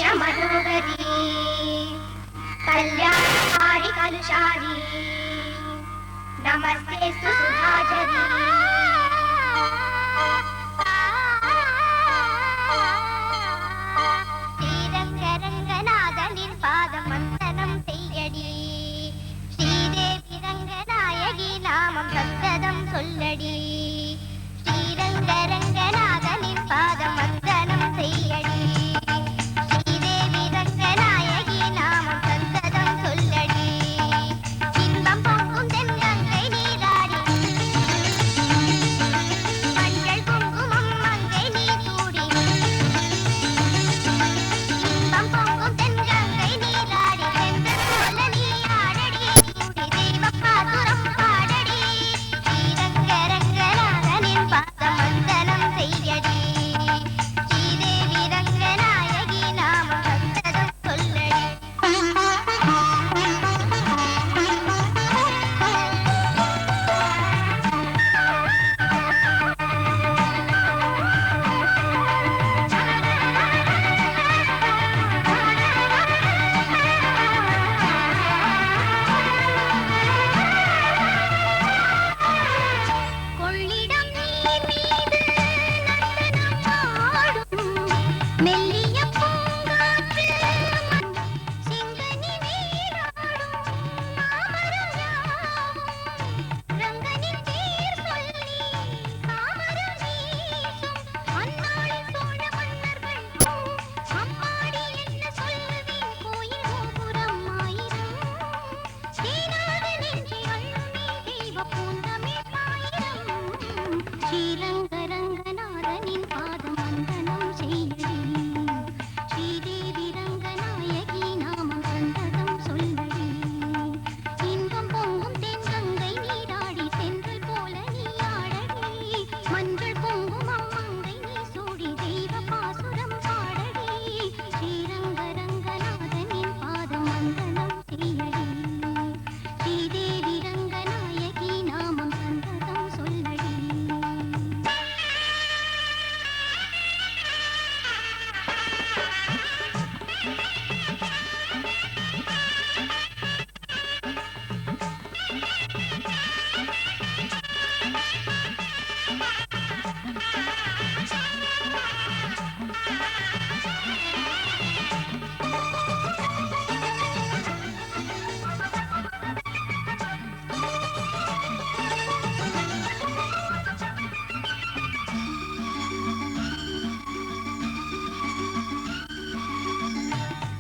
मनोगरी कल्याणकारी कलुषारी नमस्ते सुधाजरी श्रीरंगरंगनाथनिन पादमंदनं सेयडी श्रीदेवी रंगनायकी नामं सत्सदं सोल्लडी श्रीरंगरंगनाथनिन पादमंदनं सेयडी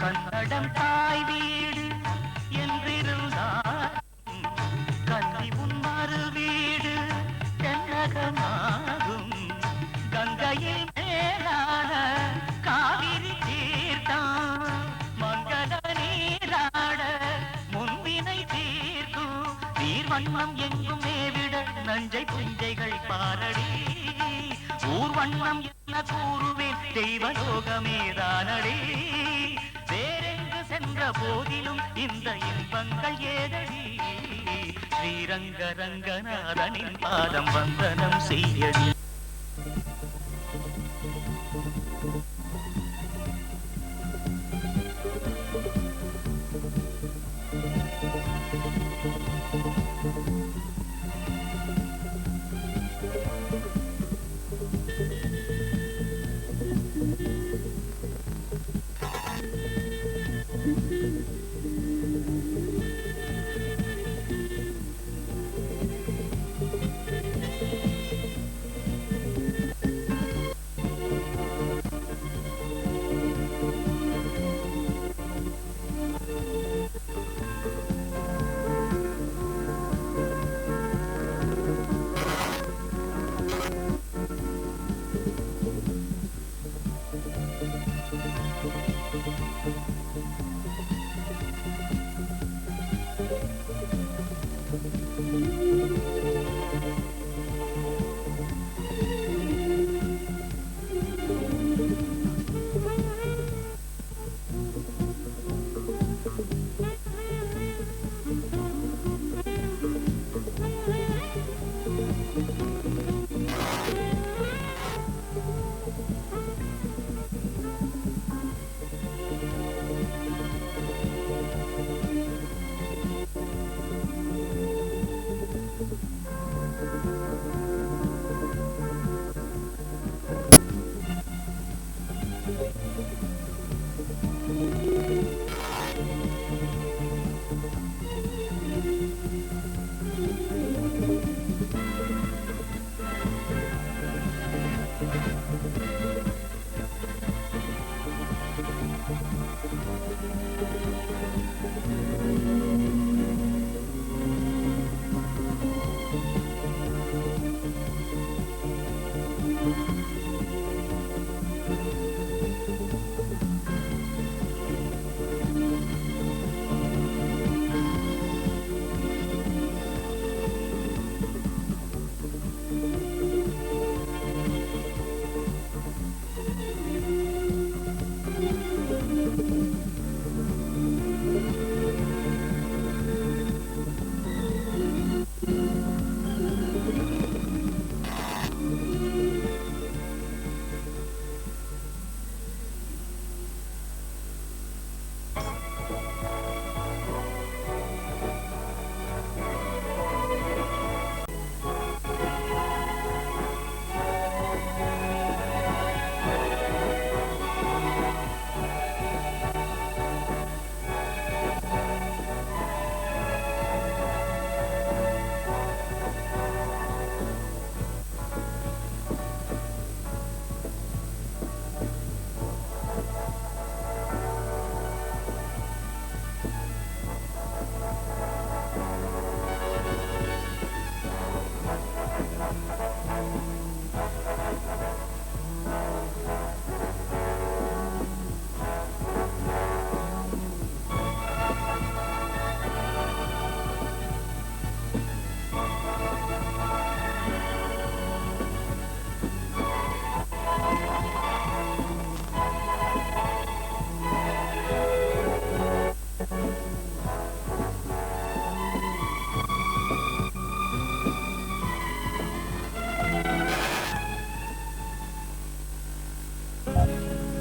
கன்னடம் தாய் வீடு என்றிருந்தார் கன்னி முன்மறு வீடு தென்னகமாகும் கங்கையில் மேலான காவிரி தீர்த்தான் மங்கள நீராட முன்வினை தீர்க்கும் நீர்வண்ணம் எங்கும் மேவிட நஞ்சை புஞ்சைகள் பாரடி ஊர்வண்ணம் என்ன கூறுவேன் தெய்வலோகமேதானடி வேறெங்கு சென்ற போதிலும் இந்த இன்பங்கள் ஏதடி ஸ்ரீரங்க ரங்கநாதனின் பாதம் வந்தனம் செய்யடி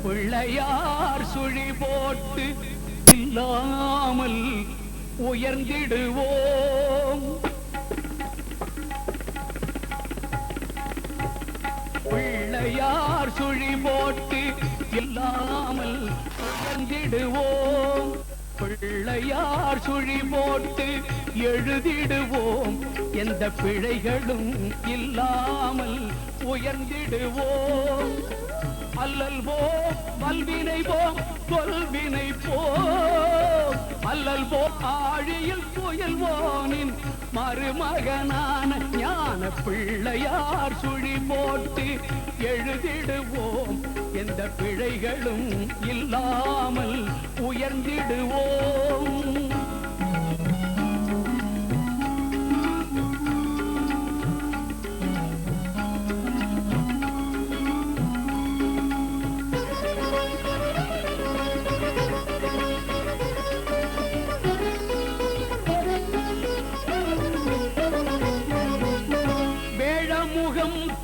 பிள்ளையார் சுழி போட்டு இல்லாமல் உயர்ந்திடுவோம். பிள்ளையார் சுழி போட்டு இல்லாமல் உயர்ந்திடுவோம். பிள்ளையார் சுழி போட்டு எழுதிடுவோம். எந்த பிழைகளும் இல்லாமல் உயர்ந்திடுவோம். அல்லல் போம் வல்வினை போம் தொல்வினை போம். அல்லல் போம் ஆழியில் புயல்வோனின் மருமகனான ஞான பிள்ளையார் சுழி போட்டு எழுதிடுவோம். எந்த பிழைகளும் இல்லாமல் உயர்ந்திடுவோம்.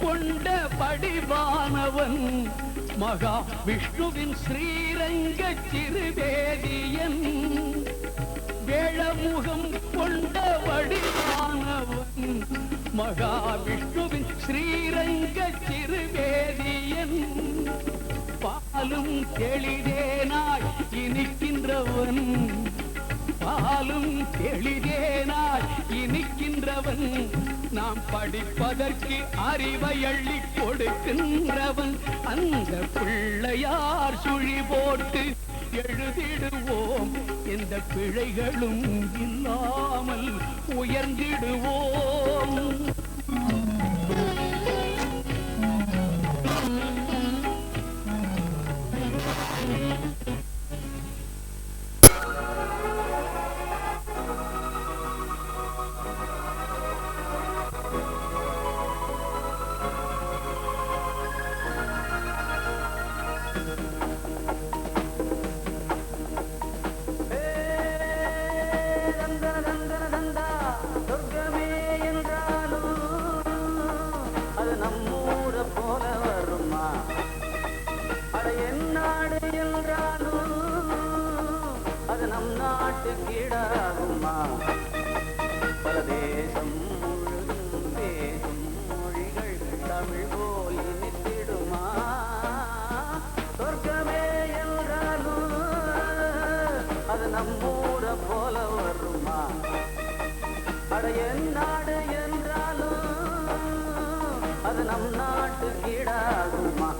கொண்ட படிவானவன் மகா விஷ்ணுவின் ஸ்ரீரங்க சிறுவேதியன். வேழமுகம் கொண்ட வடிவானவன் மகா விஷ்ணுவின் ஸ்ரீரங்க சிறுவேதியன். பாலும் தெளிதேனாய் இனிக்கின்றவன். பாலும் தெளிதேனாய் இனிக்கின்றவன். நாம் படிப்பதற்கு அறிவை அள்ளி கொடுக்கின்றவன். அந்த பிள்ளையார் சுழி போட்டு எழுதிடுவோம். எந்த பிழைகளும் இல்லாமல் உயர்ந்திடுவோம். பரதேசம் முழுதும் பேசும் மொழிகள் தமிழ் போல் இனித்திடுமா? சொர்க்கமே என்றாலும் அது நம்மூர போல வருமா? அட என் நாடு என்றாலும் அது நம் நாட்டு கீழாகுமா?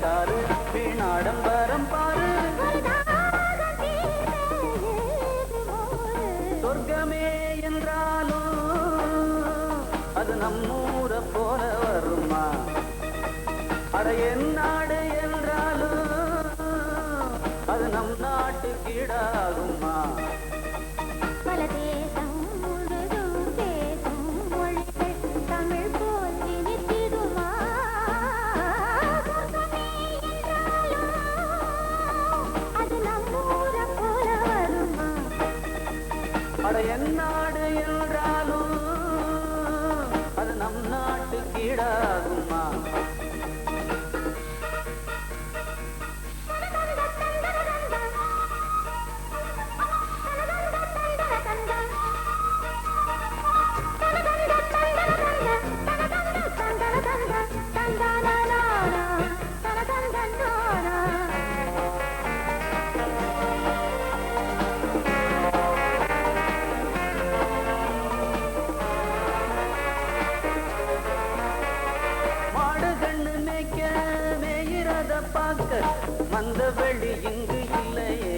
காரு வீணாடம்பரம் பாரு சொர்க்கமே என்றாலும் அது நம்மூர போல வருமா அட என் நாடு என்றாலும் அது நம் நாட்டு கீடாகுமா பல தேசம் முழுதும் பேசும் மொழிகள் தமிழ் போல் இனித்திடுமா அது நம்மூர போல வருமா அட என் நாடு என்றாலும் அது நம் நாட்டு கீடாகுமா மந்த வெளி இங்கு இல்லையே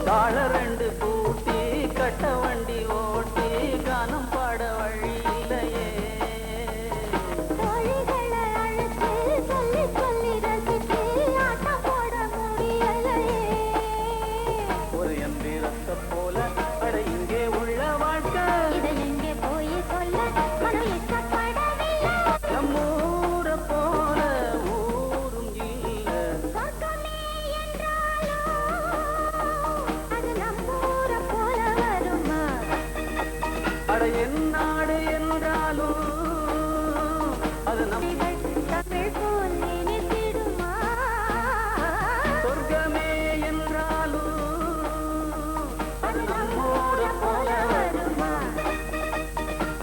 தாள ரெண்டு பூட்டி கட்ட வண்டி ஓட்டி கானம் பாட வழி இல்லையே ஒரு எந்திரத்தை போல அட இங்கே உள்ள வாழ்க்கை நம்மூர போல ஊரும் இல்ல அட என் நாடு என்றாலும் அது நம் சொர்க்கமே என்றாலும் அது நம்மூர போல வருமா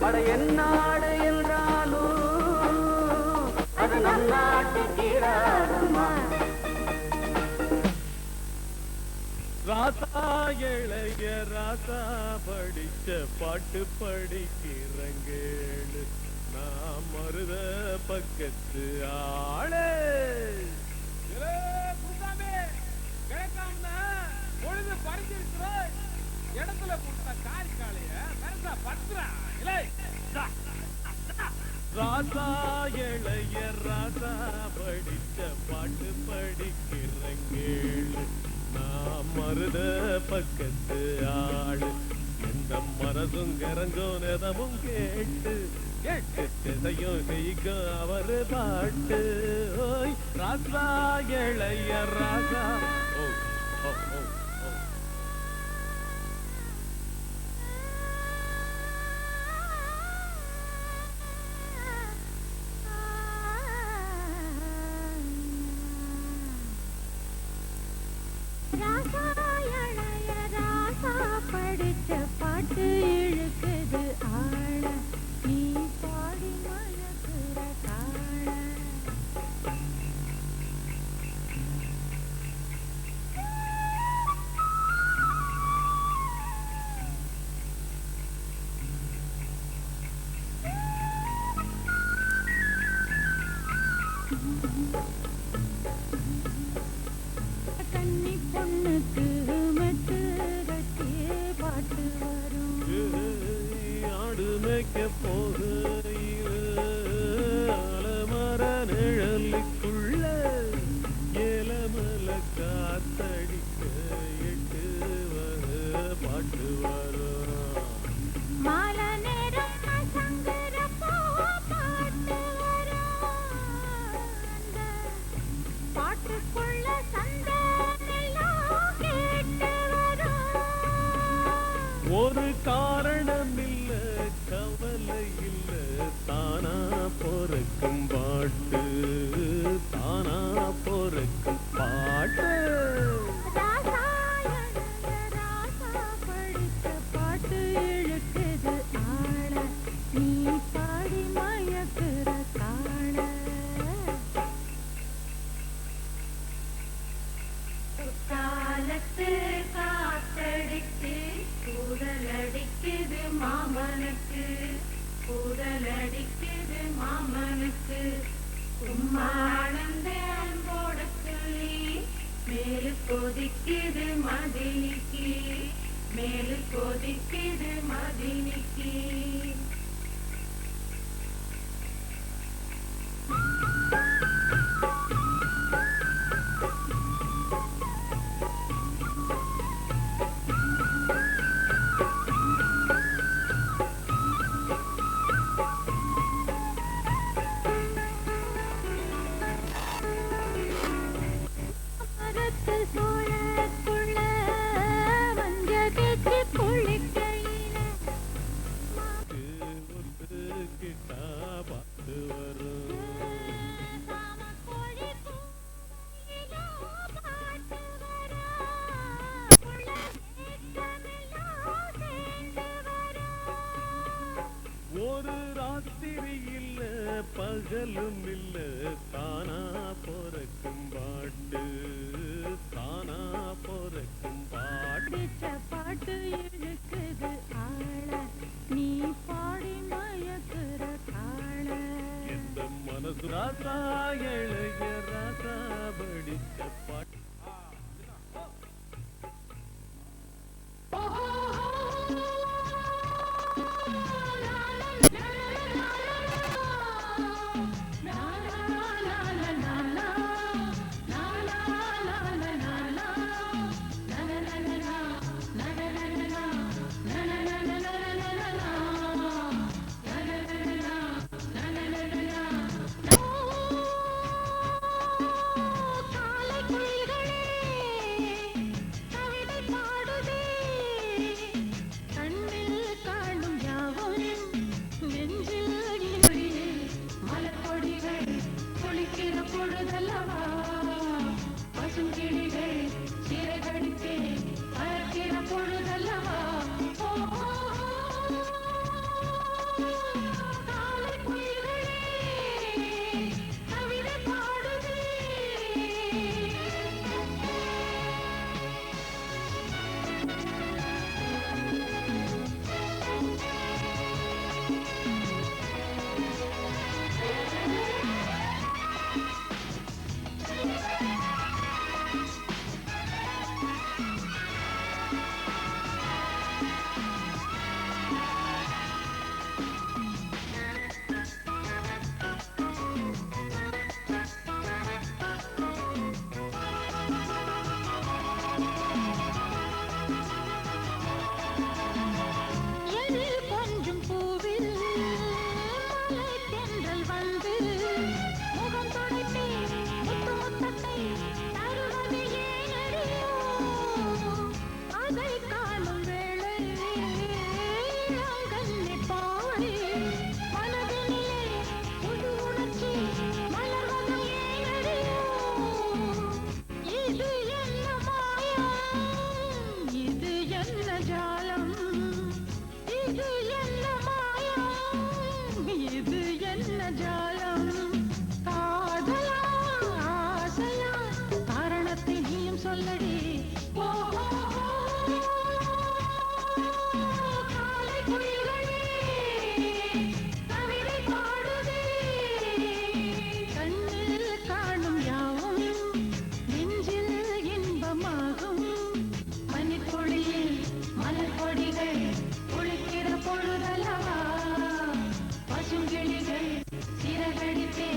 அட என் நாடு என்றாலும் அது நம் நாட்டு கீழாகுமா ராசா இளைய ராசா படிச்ச பாட்டு படிக்கிறங்கேளு நான் மருத பக்கத்து ஆளே பொழுது பறிஞ்சிருக்கிற இடத்துல கொடுத்த காரிக்காலைய பெருசா பத்துறா இலை ராசா இளைய ராசா படிச்ச பாட்டு படிக்கிறங்கேளு நான் மருத பக்கத்து ஆளு எந்த மனசும் கரஞ்சும் நெதமும் கேட்டு கேட்டு திசையும் செய்யும் அவரு பாட்டு ஓய் ராசா இளைய ராசா ஓ ஓ ஓ ஓ படிச்ச பாட்டு இழுக்குது ஆள நீ பாடி மழக்குற காள சும்மா அளந்து அன்போட சொல்லி மேலு கொதிக்குது மதினிக்கு மேலு கொதிக்குது மதினிக்கு மரத்து சோளக்குள்ள மஞ்ச தேய்ச்சி குளிக்கையில கிட்டா பார்த்து வரும் மாமா கோழி கூயிலோ பாட்டு வரா புள்ள ஏற்றமெல்லாம் சேர்ந்து வரா ஒரு ராத்திரி இல்ல பகலும் இல்ல தானா பொறக்கும் பாட்டு தானா பொறக்கும் பாட்டு பிடிச்ச பாட்டு இழுக்குது ஆள நீ பாடி மயக்குற காள எந்த மனசு ராசா இளைய ராசா படிச்ச பாட்டு சிறகடித்தே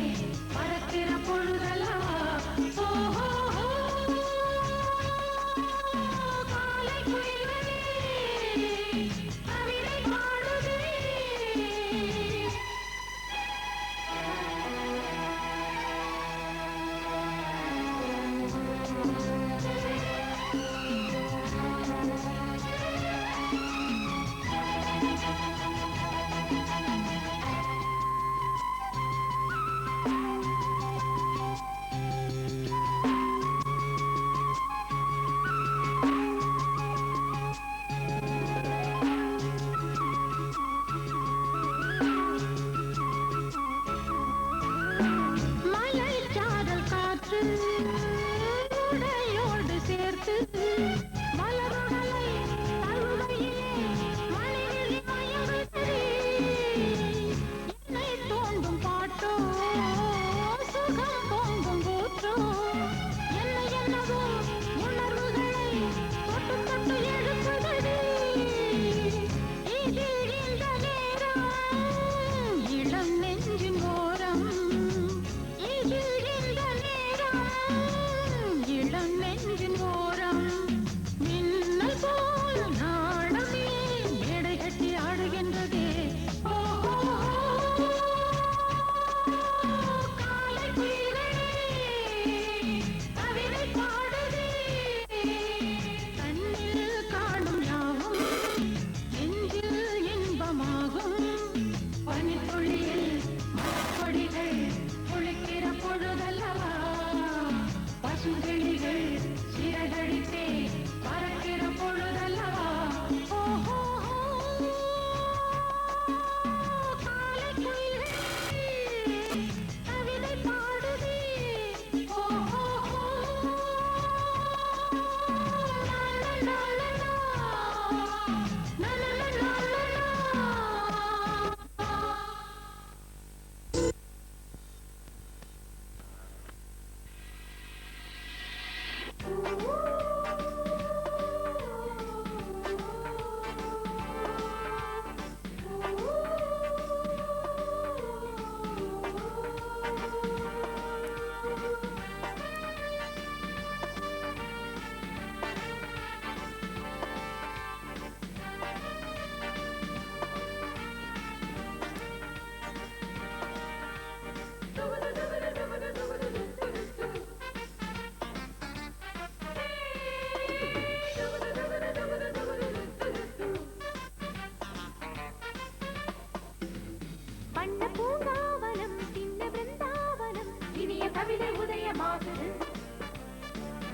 உதயமாகுது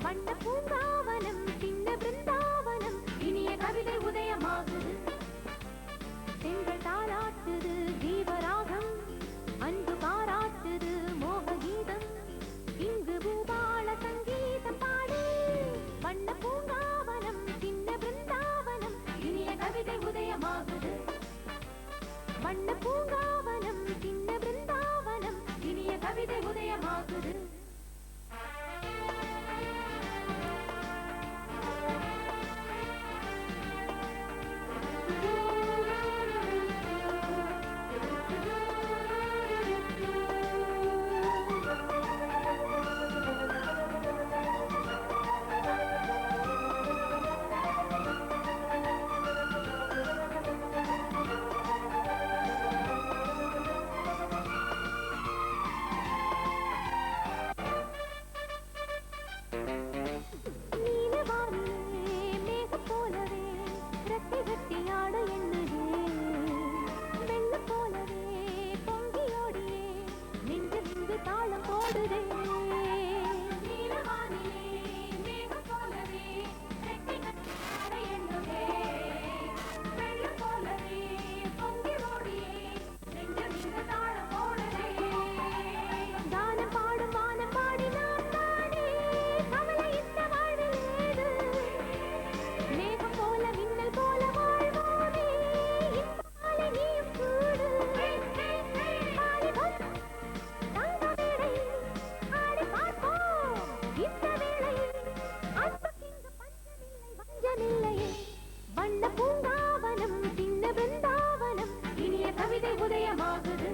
வண்ண பூங்காவனம் சின்ன பிருந்தாவனம் இனிய கவிதை உதயமாகுது செங்கல் தாளாட்டுது ஜீவராகம் அன்பு பாராட்டுது மோக கீதம் இங்கு பூபால சங்கீதம் பாடு வண்ண பூங்காவனம் சின்ன பிருந்தாவனம் இனிய கவிதை உதயமாகுது வண்ண பூங்காவனம் சின்ன பிருந்தாவனம் இனிய கவிதை உதயமாகுது வண்ண பூங்காவனம் சின்ன பிருந்தாவனம் இனிய கவிதை உதயமாகுது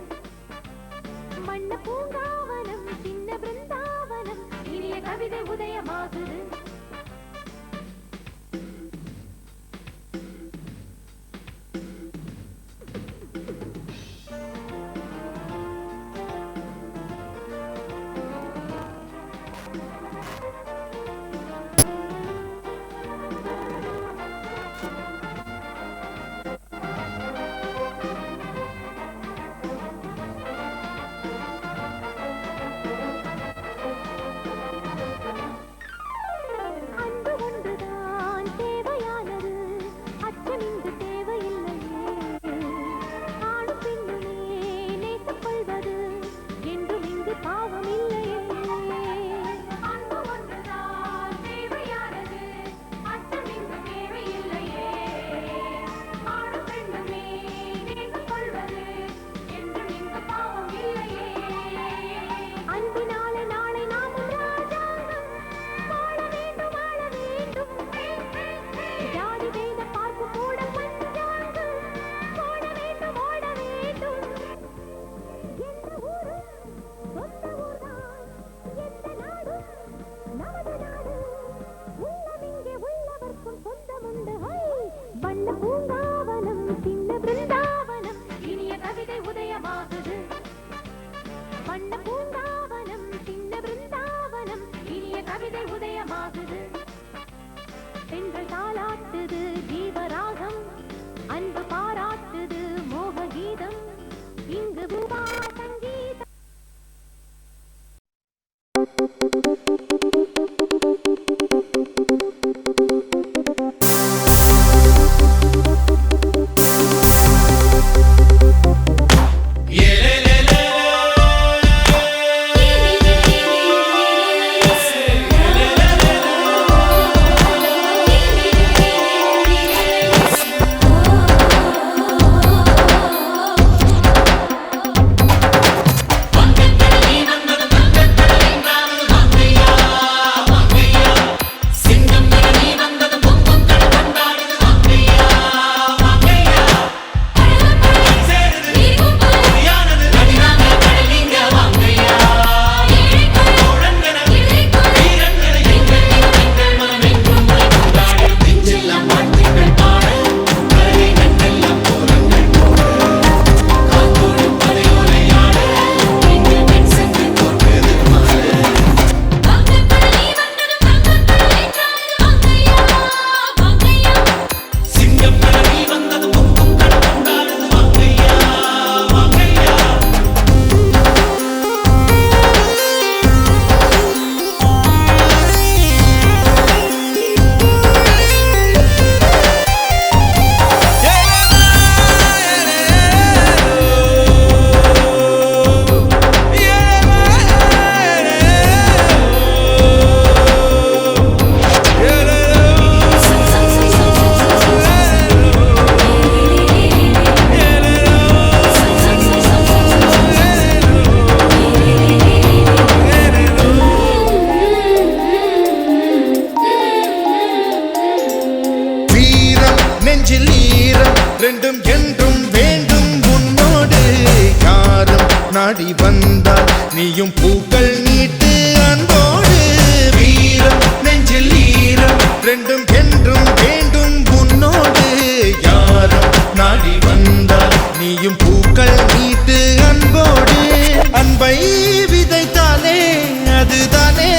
வண்ண பூங்காவனம் சின்ன பிருந்தாவனம் இனிய கவிதை உதயமாகுது வண்ண பூங்காவனம் சின்ன பிருந்தாவனம் இனிய கவிதை உதயமாகுது வண்ண பூங்காவனம் சின்ன பிருந்தாவனம் இனிய கவிதை உதயமாகுது பெண்கள் தாளாட்டுது ஜீவராகம் அன்பு பாராட்டுது மோக கீதம் இங்கு பூபா சங்கீதம் வங்கக்கடலின் நாடி வந்தால் நீயும் பூக்கள் நீட்டு அன்போடு. வீரம் நெஞ்சில் ஈரம் ரெண்டும் என்றும் வேண்டும் உன்னோடு. யாரும் நாடி வந்தால் நீயும் பூக்கள் நீட்டு அன்போடு. அன்பை விதைத்தாலே அதுதானே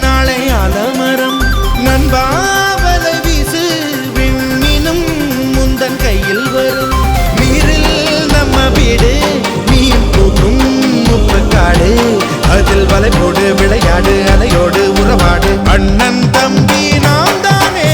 நாளை ஆலமரம். நண்பாவலை வீசு விண்மீனும் முந்தன் கையில் வரும். நீரில் நம்ம வீடு மீன் போகும் முப்பக்காடு. அதில் வலை போடு விளையாடு அலையோடு உறவாடு. அண்ணன் தம்பி நாம் தானே.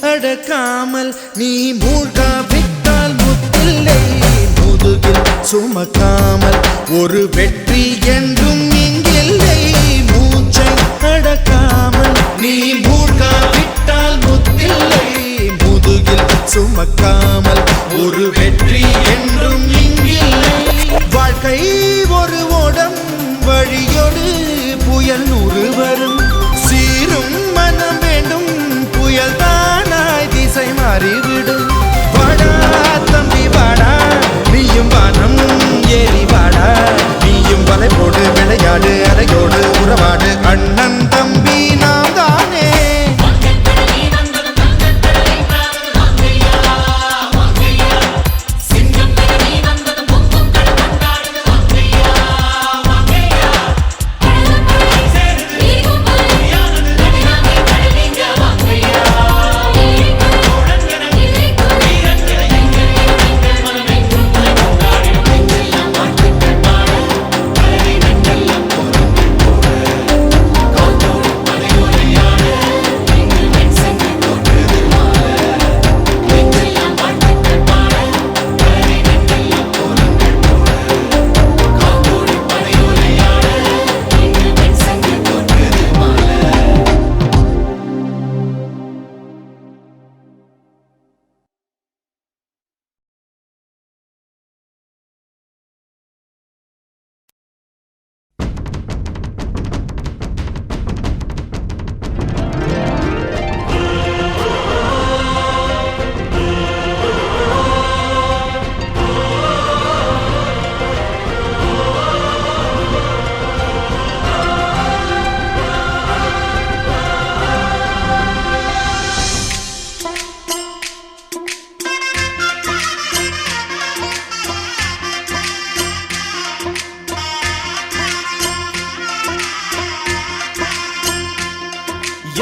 அடக்காமல் நீ மூழ்காவிட்டால் முத்தில்லை. முதுகில் சுமக்காமல் ஒரு வெற்றி என்றும் இங்கில்லை. மூச்சை அடக்காமல் நீ மூழ்காவிட்டால் முத்தில்லை. முதுகில் சுமக்காமல் ஒரு வெற்றி என்றும் இங்கில்லை. வாழ்க்கை ஒரு ஓடம் வழியோடு புயல் நூறு வரும். சீரும் மனம் வேண்டும் புயல் தானாய் திசை மாறிவிடும். வாடா தம்பி வாடா நீயும் வானம் ஏறி வாடா. நீயும் வலை போடு விளையாடு அலையோடு உறவாடு. அண்ணன் தம்பி நாம் தானே.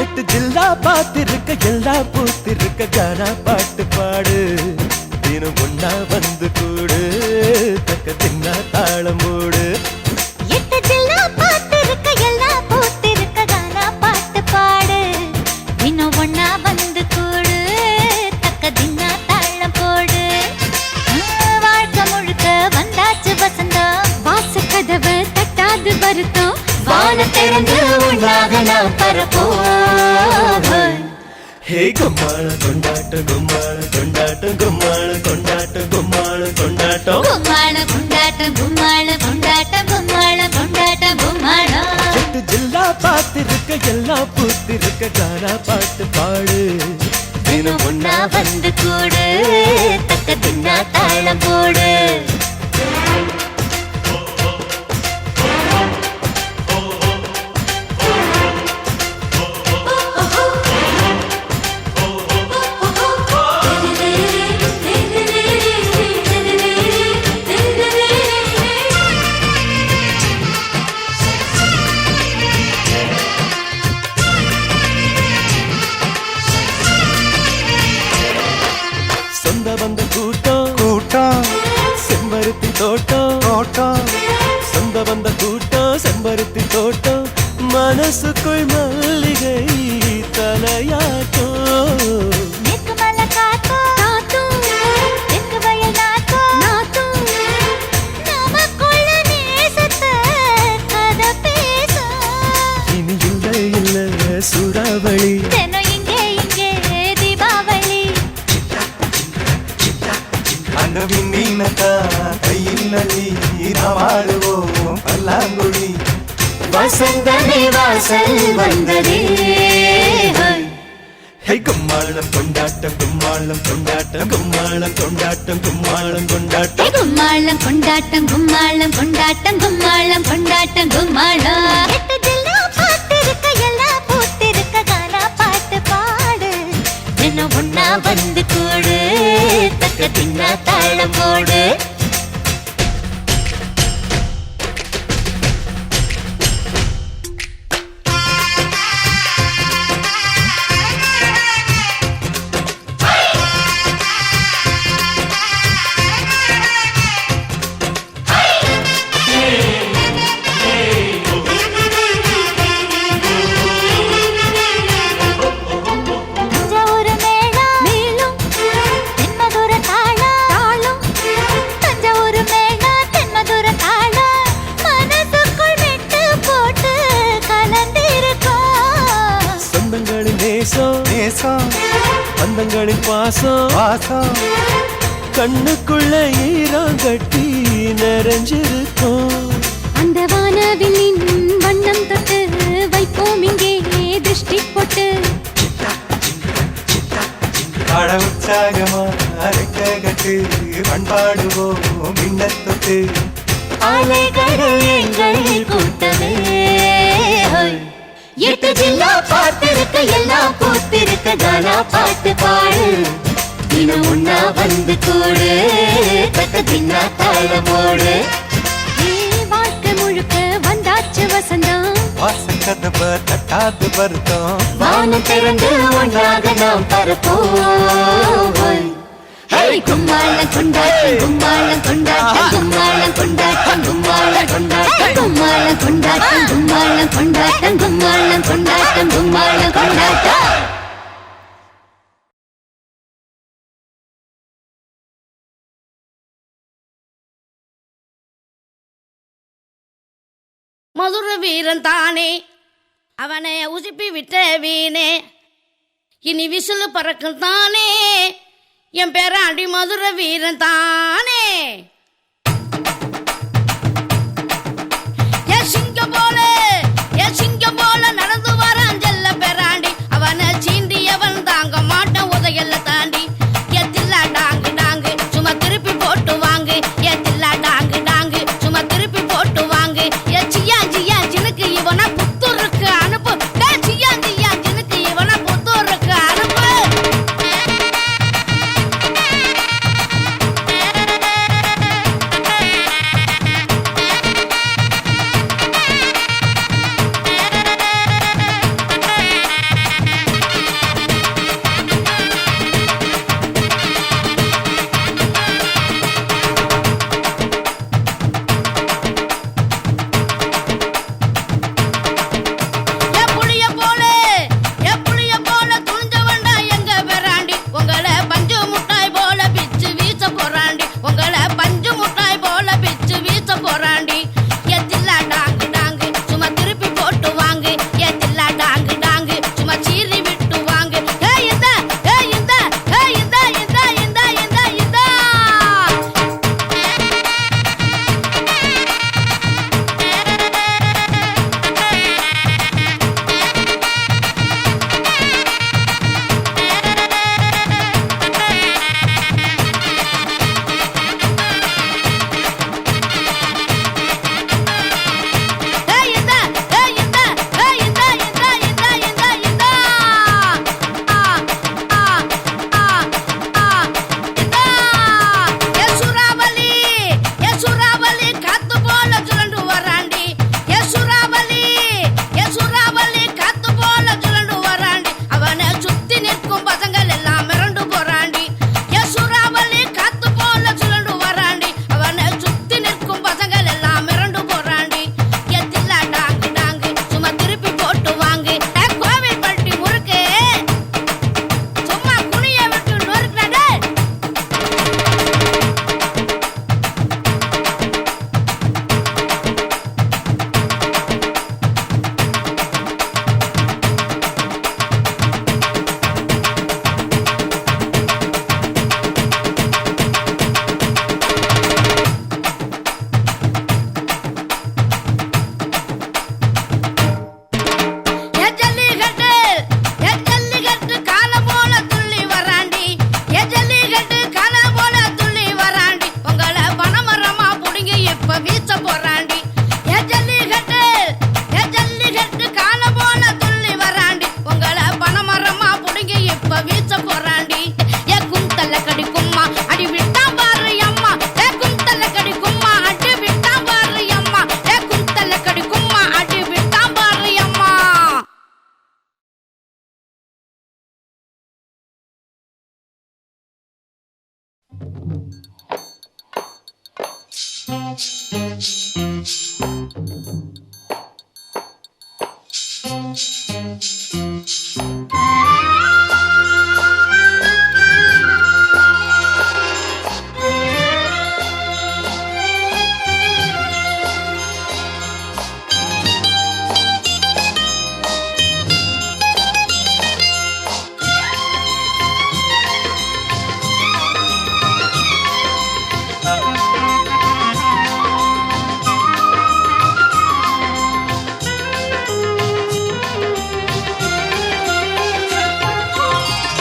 எட்டு ஜில்லா பாத்திருக்க எல்லா பூத்திருக்க கானா பாட்டு பாடு. தினம் ஒன்னா வந்து கூடு தக்க தின்னா தாளம் போடு. எட்டு ஜில்லா பாத்திருக்க எல்லா பூத்திருக்க கானா பாட்டு பாடு. தினம் ஒன்னா வந்து கூடு தக்க தின்னா தாளம் போடு. வாழ்க்கை முழுக்க வந்தாச்சு வசந்தம். வாச கதவை தட்டாது வருத்தம். வான திறந்து உண்டாக நாம் பரப்போம். ஹே கும்மாள கொண்டாட்டம் கும்மாள கொண்டாட்டம் கும்மாள கொண்டாட்டம் கும்மாள கொண்டாட்டம். கும்மாள கொண்டாட்டம் கும்மாள கொண்டாட்டம் கும்மாள கொண்டாட்டம் கும்மாளம். எட்டு ஜில்லா பாத்திருக்க எல்லா பூத்திருக்க கானா பாட்டு பாடு. தினம் ஒன்னா வந்து கூடு தக்க தின்னா தாளம் போடு. சொந்த வந்த கூட்டம் கூட்டம் செம்பருத்தி தோட்டம் தோட்டம். சொந்த வந்த கூட்டம் செம்பருத்தி தோட்டம். மனசுக்குள் மல்லிகை விளையாட்டம் மேற்கு மலை காத்தும் நாத்தும் தெற்கு வயல் நாத்தும் நாத்தும் நமக்குள்ள நேசத்தை கதை பேசும் இனி இல்ல சூறாவளி தினம் இங்கே தீபாவளி அந்த விண்ணீனத்தா கையில் நதி நாமாடுவோம் பல்லாங்குழி வசந்தமே வாசல் வந்ததே ஹே கும்மாளம் கொண்டாட்டம் கும்மாளம் கொண்டாட்டம் கும்மாளம் கொண்டாட்டம் கும்மாளம் கொண்டாட்டம் கும்மாளம் கொண்டாட்டம் கும்மாளம் கொண்டாட்டம் கும்மாளம் கொண்டாட்டம் கும்மாளம் எட்டு ஜில்லா பார்த்திருக்க எல்லாம் பூத்திருக்க கானா பாட்டு பாடு என்ன ஒன்னா வந்து கூடு தக்க தின்னா தாளம் போடு தஞ்சாவூர் மேளம் மேலும் தென்மதுர தாளம் தஞ்சாவூர் மேளம் தென்மதுர தாளம் மனசுக்குள் மெட்டு போட்டு கலந்திருக்கோம் சொந்தங்களின் நேசம் நேசம் பந்தங்களின் பாசம் வாசம் கண்ணுக்குள்ள ஈரம் கட்டி நிறைஞ்சிருக்கும் அந்த வானவில்லின் வண்ணம் தொட்டு வைப்போம் இங்கே திருஷ்டி போட்டு பட உற்சாகமா அரைக்க கட்டு பண்பாடுவோம் மின்னத்தொட்டு அலைகள் எங்கள் கூட்டமே எட்டு ஜில்லா பார்த்திருக்க எல்லாம் பூத்திருக்க கானா பாட்டு பாடு தினம் ஒன்னா வந்து கூடு தக்க தின்னா தாளமோடு வாழ்க்கை முழுக்க வந்தாச்சு வசந்தம் வாசக்கதவ தட்டாது வருத்தம் வானம் திறந்து ஒன்றாக நாம் பரப்போம் கும்மாளம் கொண்டாட்டம் கும்மாளம் கொண்டாட்டம் கும்மாளம் கொண்டாட்டம் கும்மாளம் கொண்டாட்டம் கும்மாளம் கொண்டாட்டம் கும்மாளம் கொண்டாட்டம் கும்மாளம் கொண்டாட்டம் கும்மாளம் கொண்டாட்டம் மதுர வீரன் தானே அவனை உசுப்பி விட்ட வீணே இனி விசிலு பறக்கும் தானே என் பேராண்டி மதுர வீரன் தானே என் சிங்கம் போல நடந்து வரான் செல்ல பேராண்டி அவனை சீண்டியவன் தாங்க மாட்டான் உதையல்ல தாண்டி என் தில்லா டாங்கு டாங்கு சும்மா திருப்பி போட்டு வாங்கு என் தில்லா டாங்கு டாங்கு சும்மா திருப்பி போட்டு வாங்கு என் சியா ஜினுக்கு இவனை புத்தூருக்கு அனுப்பு சியா ஜினுக்கு இவனை புத்தூருக்கு அனுப்பு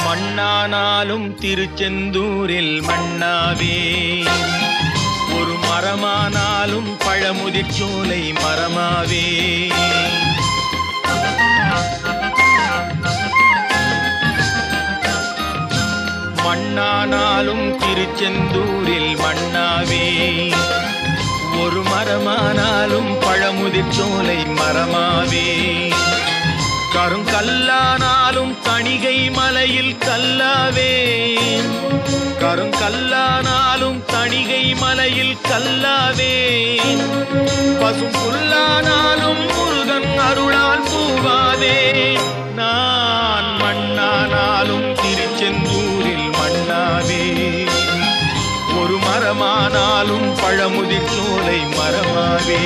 மண்ணானாலும் திருச்செந்தூரில் மண்ணாவே, ஒரு மரமானாலும் பழமுதிர்ச்சோலை மரமாவே. மண்ணானாலும் திருச்செந்தூரில் மண்ணாவே, ஒரு மரமானாலும் பழமுதிர்ச்சோலை மரமாவே. கருங்கல்லானாலும் தணிகை மலையில் கல்லாவே, கருங்கல்லானாலும் தணிகை மலையில் கல்லாவே. பசும் புல்லானாலும் முருகன் அருளால் பூவாவே. நான் மண்ணானாலும் திருச்செந்தூரில் மண்ணாவே, ஒரு மரமானாலும் பழமுதிர்ச்சோலை மரமாவே.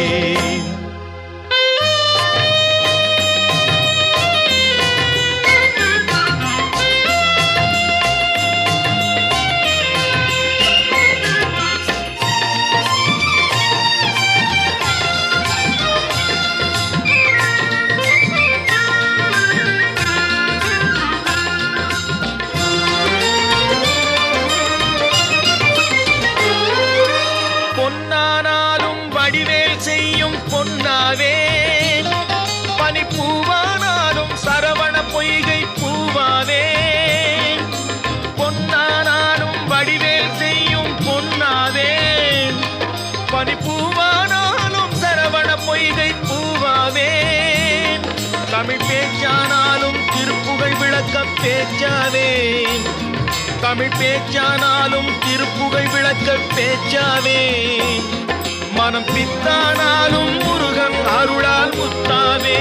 பொன்னானாலும் வடிவேல் செய்யும் பொன்னாவே, பனிப்பூவானாலும் சரவண பொய்கை பூவாவே. பொன்னானாலும் வடிவேல் செய்யும் பொன்னாவே, பனிப்பூவானாலும் சரவண பொய்கை பூவாவே. தமிழ் பேச்சானாலும் திருப்புகழ் விளக்க பேச்சாவே, தமிழ் பேச்சானாலும் திருப்புகழ் விளக்க பேச்சாவே. மனம் பித்தானாலும் முருகன் அருளால் முத்தாவே.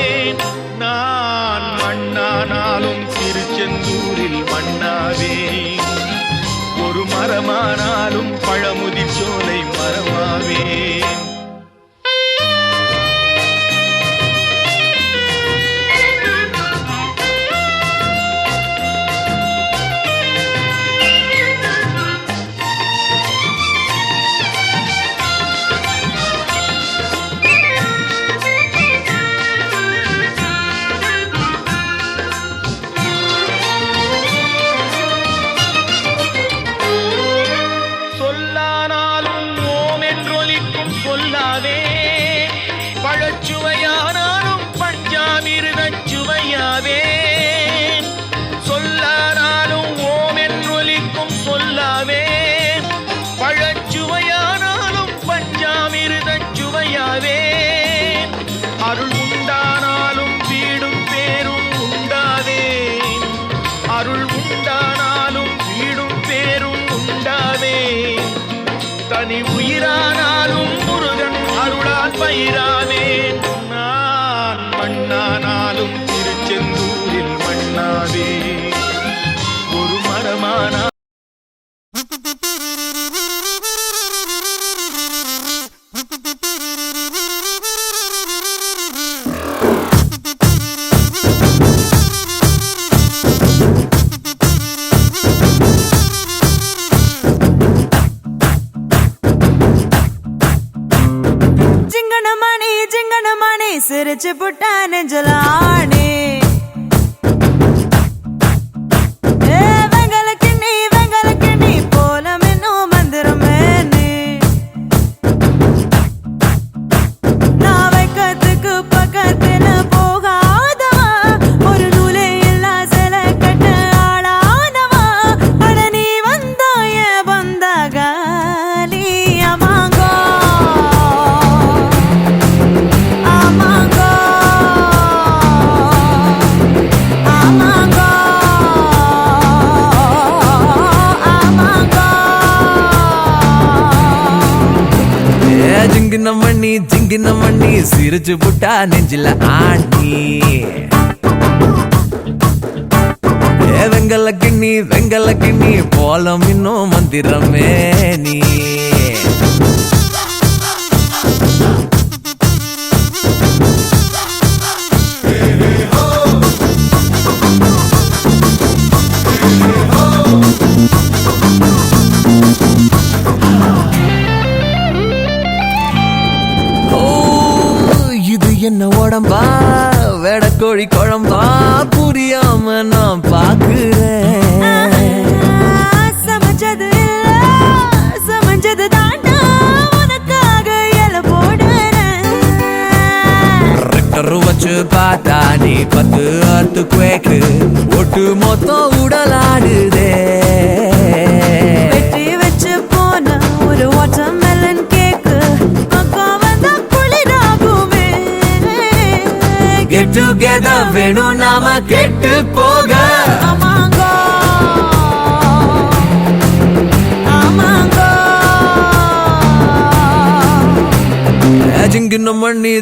நான் மண்ணானாலும் திருச்செந்தூரில் மண்ணாவே, ஒரு மரமானாலும் பழமுதிர்ச்சோலை மரமாவே. பழச்சுவையானாலும் பஞ்சாமிர்தச் சுவையாவே. சொல்லானாலும் ஓம் என்றொலிக்கும் சொல்லாவே. பழச்சுவையானாலும் பஞ்சாமிர்தச் சுவையாவே. அருள் உண்டானாலும் வீடும் பேரும் உண்டாவே, அருள் உண்டானாலும் வீடும் பேரும் உண்டாவே. தனி உயிரானாலும் முருகன் அருளால் பயிராவே. நான் மண்ணானாலும் திருச்செந்தூரில் மண்ணாவே, ஒரு மரமானா Jingle ஜிங்கின மண்ணி சிரிச்சு புட்டா நெஞ்சில ஆண்டி வெங்கல கிண்ணி போலம் இன்னும் மந்திரமே நீ என்ன உடம்பா வெடக்கோழி குழம்பா புரியாம நான் பாக்குறேன் சமைச்சது தாண்டா உனக்காக இல போடுறேன் ரெட்டரு வச்சு பார்த்தா நீ 10 அத்து குவேக்கு ஒட்டு மொத்தம் உடலாடுதே வெற்றி வச்சு போன ஒரு வாட்டர்மெலன் கேக்கு அக்கா வந்தா குளிராகுமே கெட் டுகெதர் வேணும் நாம கெட்டு போக ஆமாங்கோ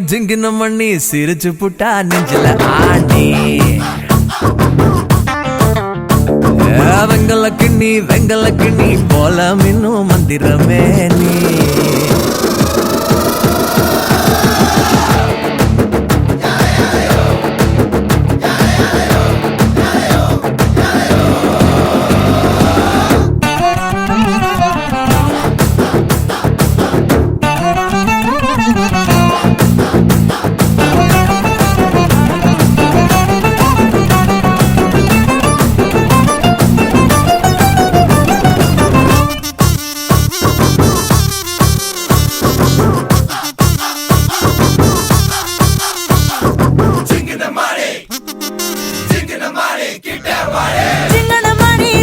ஜிங்கின மண்ணி சிரிச்சு புட்டா நெஞ்சில ஆண்டி வெங்கல கிண்ணி போல இன்னும் மந்திரமே நீ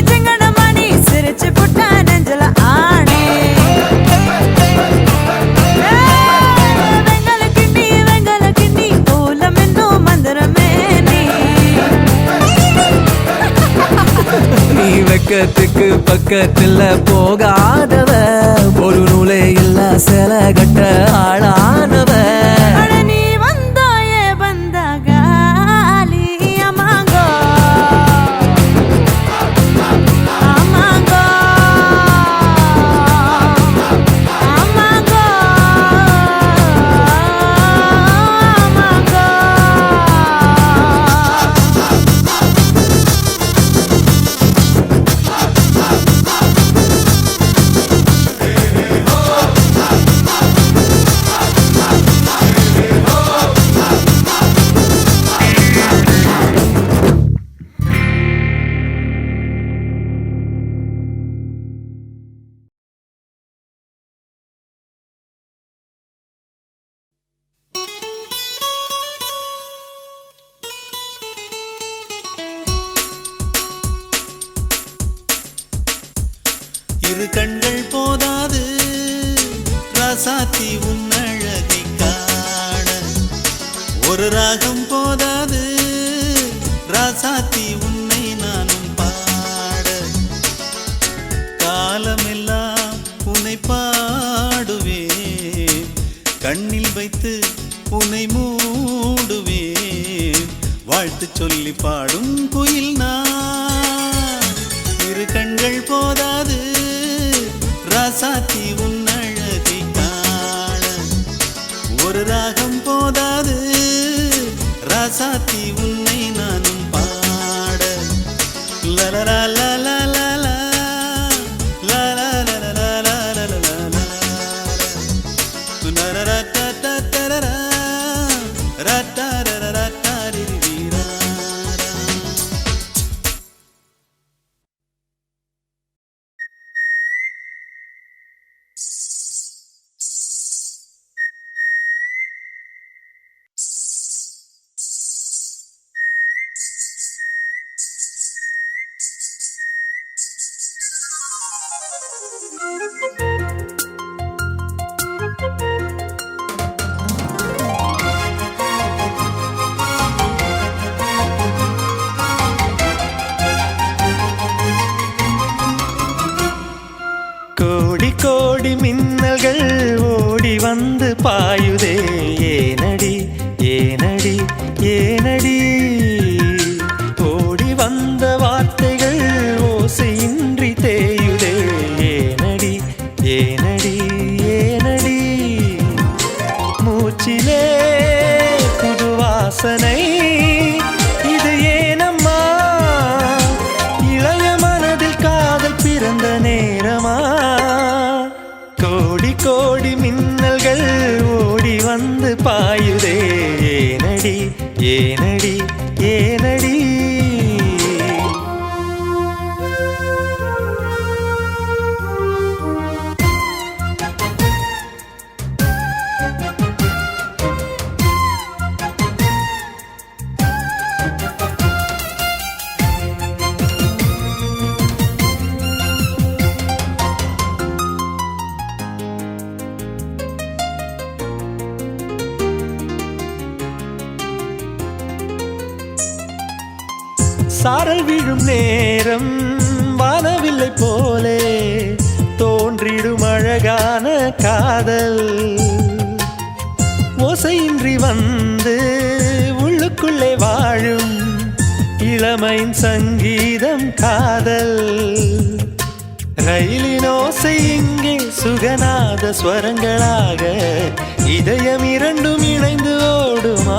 சிங்கனமணி சிரிச்சு புட்டா நெஞ்சல ஆணே வெங்கல கிண்ணி போலம் இன்னும் மந்திரமே நீ வெக்கத்துக்கு பக்கத்துல போகாதவ ஒரு நூலே இல்ல சில கட்ட ஆளானவ நீ வந்தாயே வந்தாகாலி அமாங்கோ அமாங்கோ அமாங்கோ அமாங்கோ இரு கண்கள் போதாது ராசாத்தி உன்னழகை காண ஒரு ராகம் போதாது ராசாத்தி உன்னை நானும் பாட காலமெல்லாம் உன்னை பாடுவேன் கண்ணில் வைத்து உன்னை மூடுவேன் வாழ்த்து சொல்லி பாடும் குயில் நான் இரு கண்கள் போதாது ராசாத்தி உன்னழகை காண ஒரு ராகம் போதாது ராசாத்தி உன்னை நானும் பாட லலலா லலலா லலலா லலலா லலலா லலலா நரரட்டட்டரரா ரட்டரரரட்டரிரீரா கோடி கோடி மின்னல்கள் ஓடி ஓடி வந்து பாயுதே ஏனடி ஏனடி ஏனடி ஓடி வந்த வார்த்தைகள் ஓசையின்றி தேயுதே ஏனடி ஏனடி ஏனடி மூச்சிலே புது வாசனை இது ஏனம்மா இளைய மனதில் காதல் பிறந்த நேரமா கோடி கோடி மின்னல்கள் ஓடி வந்து பாயுதே ஏனடி ஏனடி ஏனடி சாரல் விழும் நேரம் வானவில்லை போலே தோன்றிடும் அழகான காதல் ஓசையின்றி வந்து உள்ளுக்குள்ளே வாழும் இளமையின் சங்கீதம் காதல் ரயிலின் ஓசை இங்கே சுகநாத ஸ்வரங்களாக இதயம் இரண்டும் இணைந்து ஓடுமா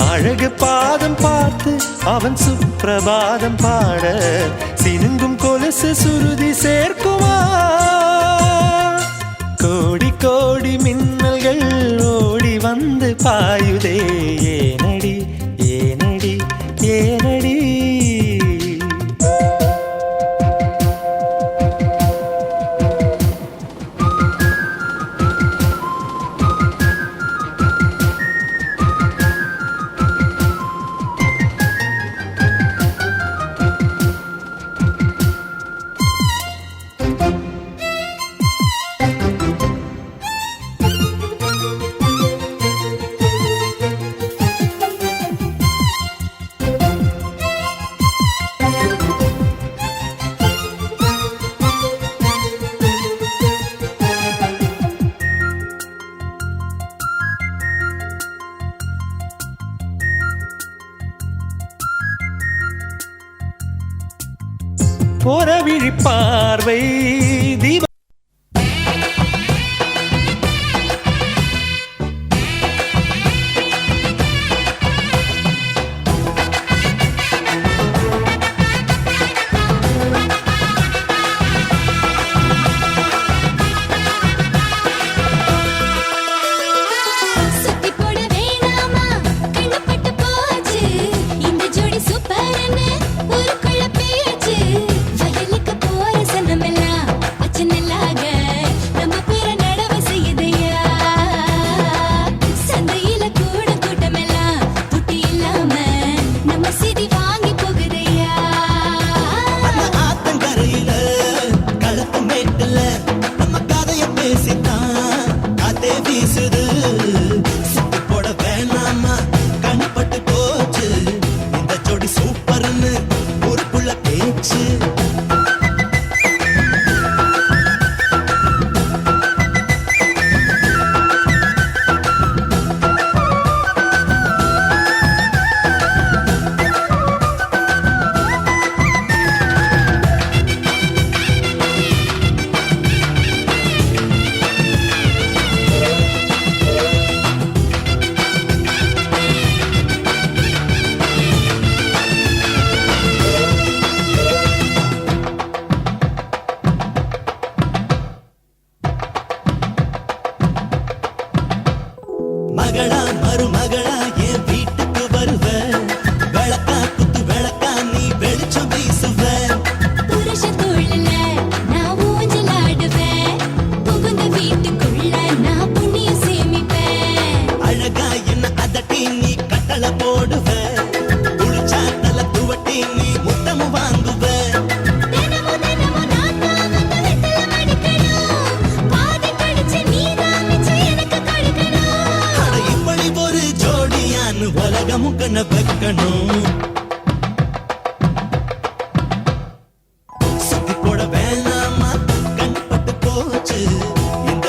அழகு பாதம் பார்த்து அவன் சுப்பிரபாதம் பாட சினுங்கும் கொலுசு சுருதி சேர்க்குமா கோடி கோடி மின்னல்கள் ஓடி வந்து பாயுதே ஏனடி ஏனடி ஏனடி போற விழி பார்வை தீப சுத்தி போட வேணாமா கண்ணப்பட்டு போச்சு இந்த ஜோடி சூப்பர்னு ஊருக்குள்ள பேச்சு வயலுக்கு போற சனமெல்லாம் அச்சனலாக நம்ம பேர நடவ செய்யுதையா சந்தையில கூட கூட்டமெல்லாம் துட்டி இல்லாம நம்ம சிதி வாங்கி போகுதையா ஆத்தங்கரையில களத்து மேட்டுல நம்ம கதைய பேசித்தான் காத்தே வீசுது சுத்தி போட வேணாமா கண்பட்டு போச்சு இந்த ஜோடி சூப்பர்னு ஊருக்குள்ள பேச்சு மகளா மருமகளா என் வீட்டுக்கு வருவ விளக்கா குத்து விளக்கா நீ வெளிச்சம் வீசுவ புருஷ தோழல நான் ஊஞ்சலாடுவேன் புகுந்த வீட்டுக்குள்ள நான் புண்ணியம் சேமிப்பேன் அழகா என்ன அதட்டி நீ கட்டளை போடுவ குளிச்சா தலை துவட்டி நீ முத்தமும் வாங்குவ தினமும் தினமும் நான் தான் வந்து வெத்தல மடிக்கணும் பாதி கடிச்சு நீ தான் மிச்சம் எனக்கு கொடுக்கணும் அட இப்படி ஒரு ஜோடியான்னு உலகமும் கண்ண வைக்கணும் சுத்தி போட வேணாமா கண்பட்டு போச்சு இந்த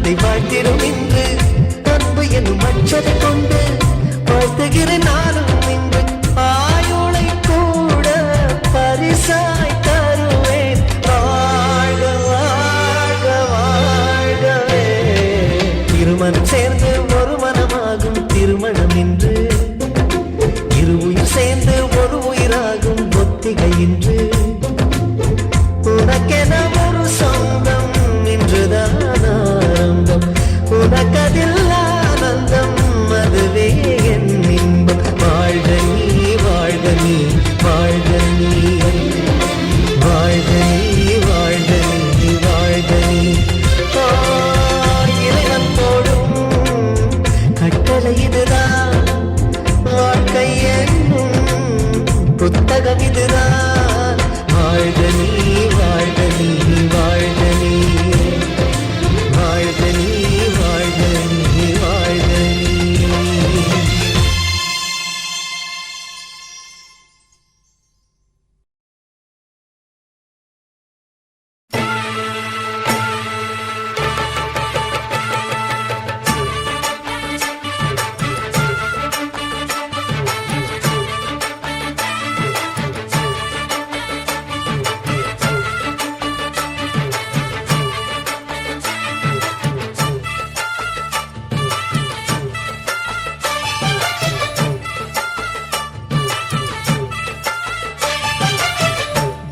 உள்ளத்தை வாழ்த்திடும் இன்று அன்பு என்னும் அச்சதை கொண்டு வாழ்த்துகிறேன் நானும் இன்று ஆயுளை கூட பரிசாய் தருவேன் வாழ்க வாழ்க வாழ்கவே திருமணம் சேர்ந்து ஒரு மனமாகும் திருமணம் இன்று இரு உயிர் சேர்ந்து ஒரு உயிராகும் ஒத்திகை இன்று உனக்கென ஒரு சொந்தம் இன்றுதான் ஆரம்பம் உனக்கதில் ஆனந்தம் அதுவே என் இன்பம் வாழ்க நீ வாழ்க நீ வாழ்க நீ வாழ்க நீ வாழ்க நீ வாழ்க நீ இறைவன் போடும் கட்டளை இதுதான் வாழ்க்கை என்னும் புத்தகம் இதுதான் வாழ்க நீ வாழ்க நீ வாழ்க நீ வாழ்க நீ வாழ்க நீ வாழ்க நீ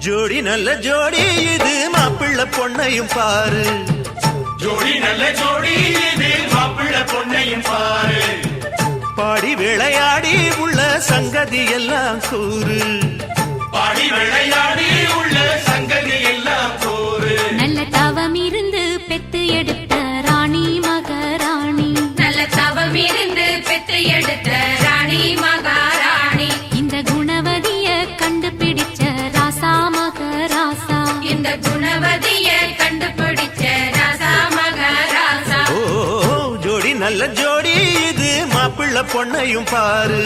ஜோடி நல்ல ஜோடி இது மாப்பிள்ளை பொண்ணையும் பாரு ஜோடி நல்ல ஜோடி இது மாப்பிள்ள பொண்ணையும் பாரு பாடி விளையாடி உள்ள சங்கதி எல்லாம் கூறு பாடி விளையாடி உள்ள சங்கதி எல்லாம் கூறு நல்ல தவம் இருந்து பெத்து எடுத்த ராணி மகாராணி நல்ல தவம் இருந்து பெற்று எடுத்த ராணி மகாராணி இந்த குணவதிய கண்டுபிடிச்ச ராசா மகராசா இந்த குணவதிய கண்டுபிடிச்ச ராசா மகாராசா ஓ ஜோடி நல்ல ஜோடி இது மாப்பிள்ளை பொண்ணையும் பாரு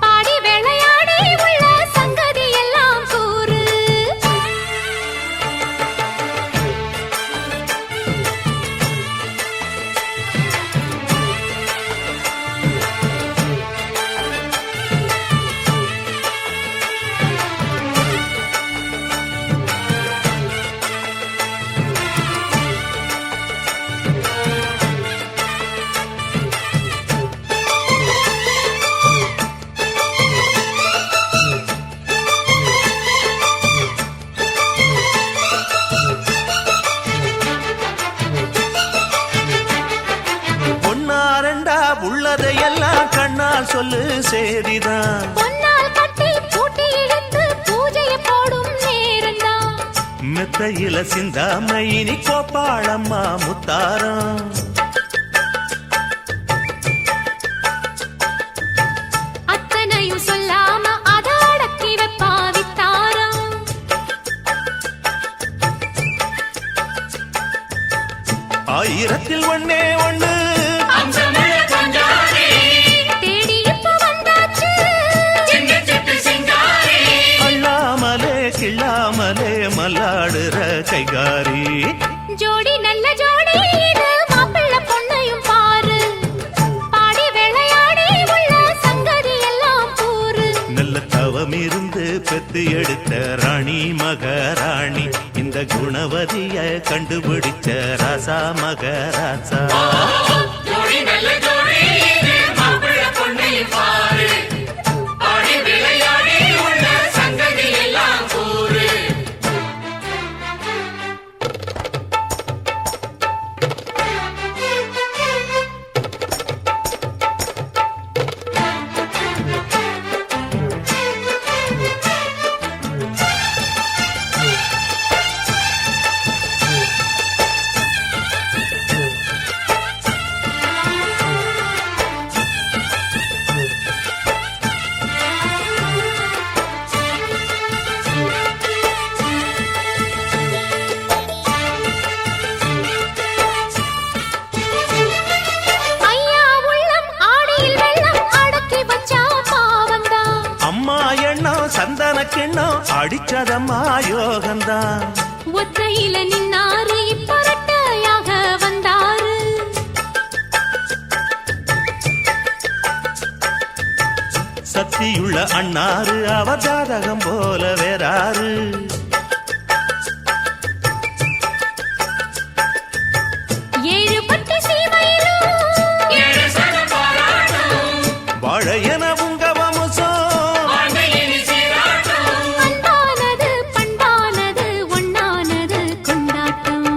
பாடி விளையாடி உள்ள சங்கதி எல்லாம் கூறு பொன்னாரண்டா உள்ளதையெல்லாம் கண்ணால் சொல்லு சேதிதான் பொன்னால் கட்டி பூட்டி இழுத்து பூஜையை போடும் நேரம்தான் மெத்தையில சிந்தாம இனி கோப்பாளம்மா முத்தாரம் அத்தனையும் சொல்லாம அத அடக்கி வைப்பா வித்தாரம் ஆயிரத்தில் ஒண்ணே ஒண்ணு அம்சமுள்ள கொஞ்சாரி தேடி இப்ப வந்தாச்சு சின்ன சிட்டு சிங்காரி அள்ளாமலே கிள்ளாமலே மல்லாடுற கைகாரி ஜோடி நல்ல ஜோடி இது மாப்பிள்ளை பொண்ணையும் பாரு பாடி விளையாடி உள்ள சங்கதி எல்லாம் கூறு நல்ல தவம் இருந்து பெத்து எடுத்த ராணி மகாராணி இந்த குணவதிய கண்டுபிடிச்ச ராசா மகராசா ஜோடி நல்ல ஜோடி இது மாப்பிள்ள பொண்ணையும் பாரு பாடி விளையாடி உள்ள சங்கதி எல்லாம் கூறு சந்தனக்கிண்ணம் அடிச்சதம்மா யோகந்தான் ஒத்தையில நின்னாரு இப்ப ரெட்டையாக வந்தாரு புத்தியுள்ள அண்ணாரு அவர் ஜாதகம் போல வேறாரு. வாழையன உங்க வம்சம் அன்பானது பண்பானது ஒண்ணானது கொண்டாட்டம்.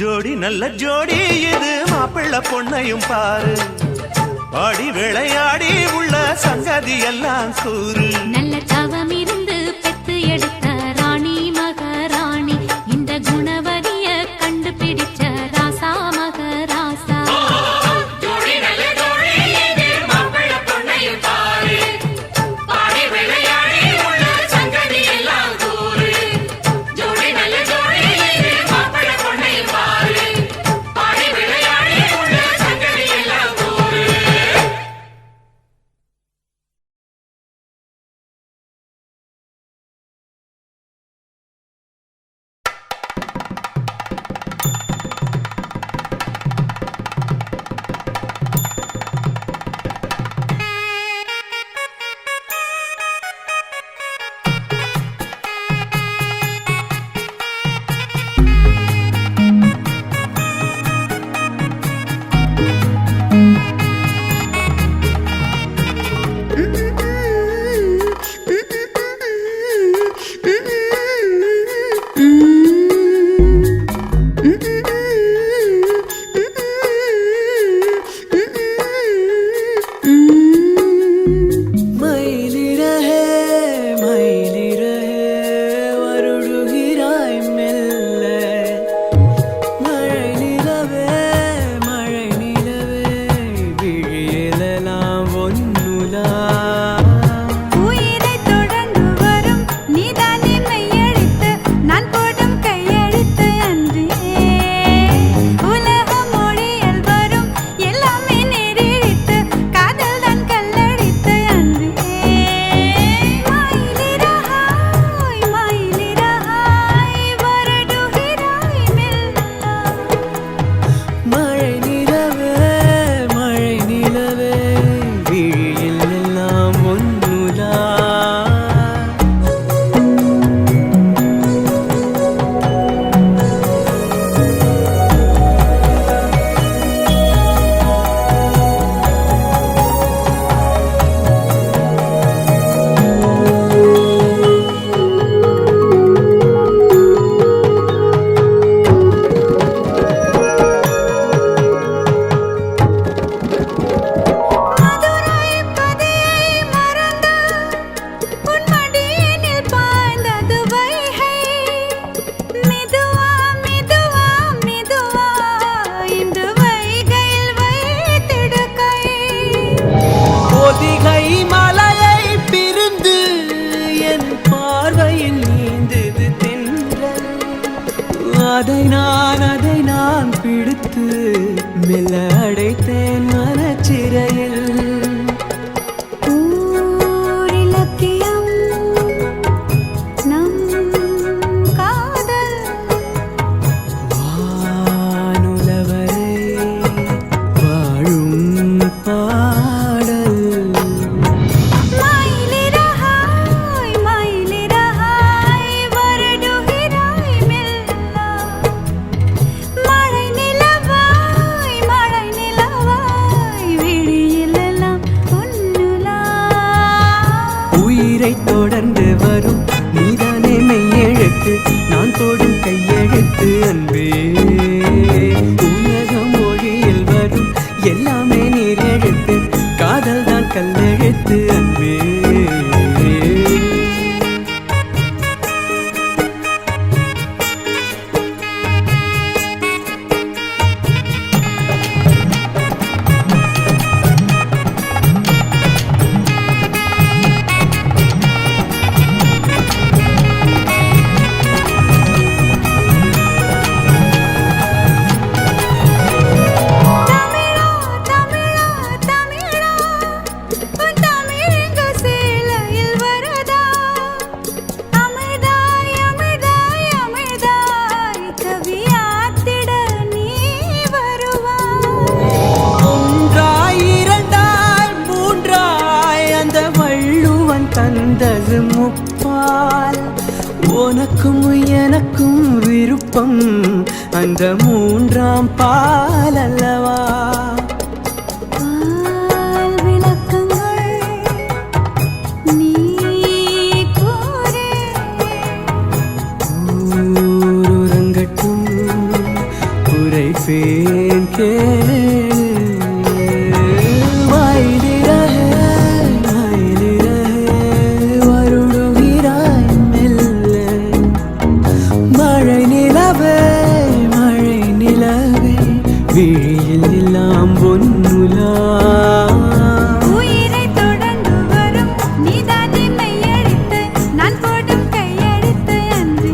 ஜோடி நல்ல ஜோடி இது மாப்பிள்ளை பொண்ணையும் பாரு. பாடி விளையாடி உள்ள சங்கதி எல்லாம் கூறு. நல்ல தவம் இருந்து பெத்து எடுத்த ராணி மகாராணி இந்த குணவதிய கண்டுபிடிச்ச ராசா மகராசா. அதை நான் பிடித்து மெல்ல அடைத்தேன் மனச்சிறையில். மழை நிலவாய் விழியில் உனக்கும் எனக்கும் விருப்பம் அந்த மூன்றாம் பால் அல்லவா? பால் விளக்கங்கள் நீ கூறு. ஊரங்கட்டும் உரைப்பேன் கேளு. விழியில் எல்லாம் பொன்னுலா உயிரை தொடர்ந்து வரும் நீதானே மெய்யெழுத்து நான் போடும் கையெழுத்து அன்றே.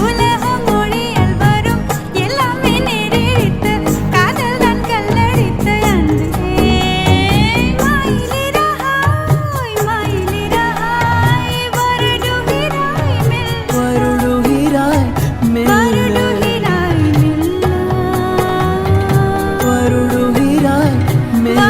உலகம் மொழியில் வரும் எல்லாமே நேரெழுத்து காதல் தான் கல்லெழுத்து அன்றே. மாயிலிரஹாய் மாயிலிரஹாய் வருடுகிறாய் மெல்ல வருடுகிறாய் மெல்ல வருடுகிறாய் மெல்ல.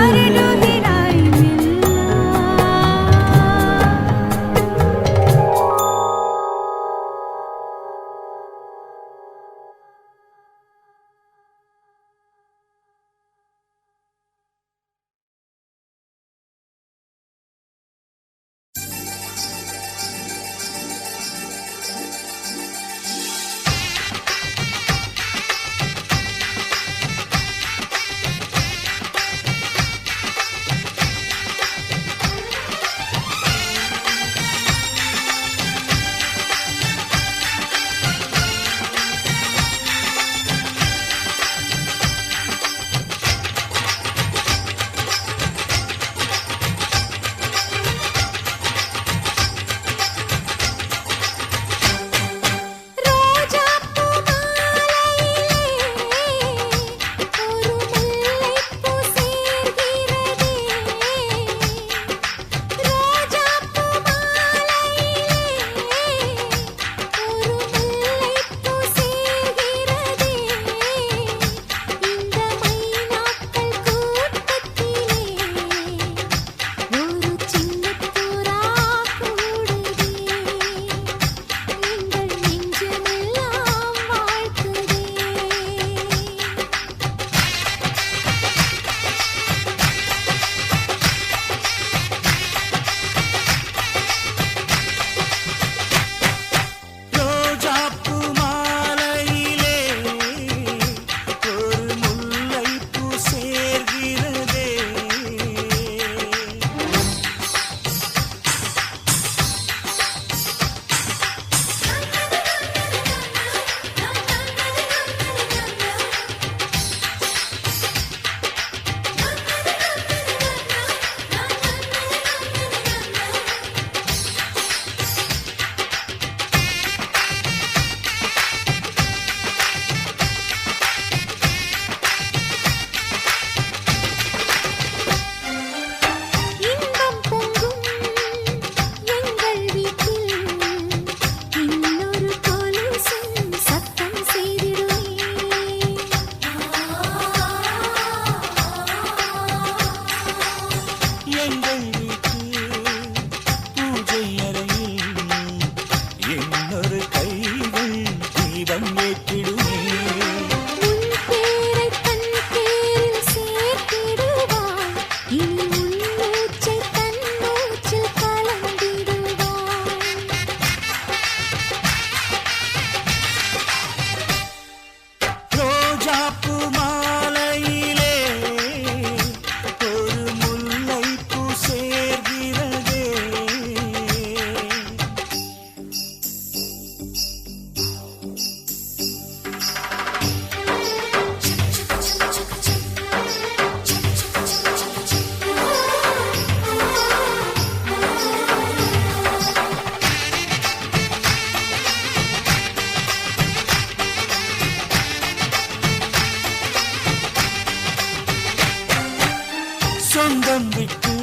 சொந்தம் விட்டு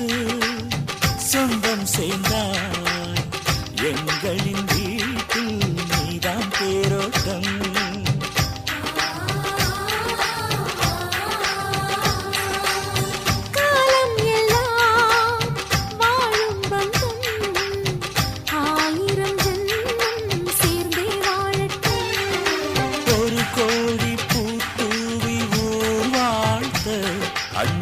சொந்தம் சேர்ந்தாய் எங்களின் வீட்டில் நீதான் தேரோட்டம் காலம் எல்லாம் வாழும் பந்தம் ஆயிரம் ஜென்ம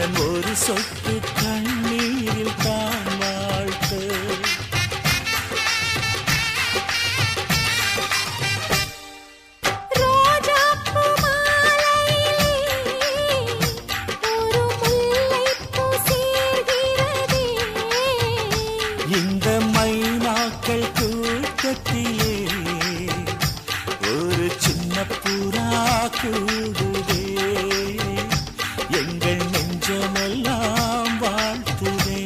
மன்னன் ஒரு சொட்டு கண்ணீரில் தான் வாழ்த்து. ரோஜாப்பூ மாலையிலே ஒரு முல்லைப்பூ சேர்கிறதே. இந்த மைனாக்கள் கூட்டத்திலே ஒரு சின்ன புறா கூடுதே. எங்கள் நெஞ்சமெல்லாம் வாழ்த்துதே.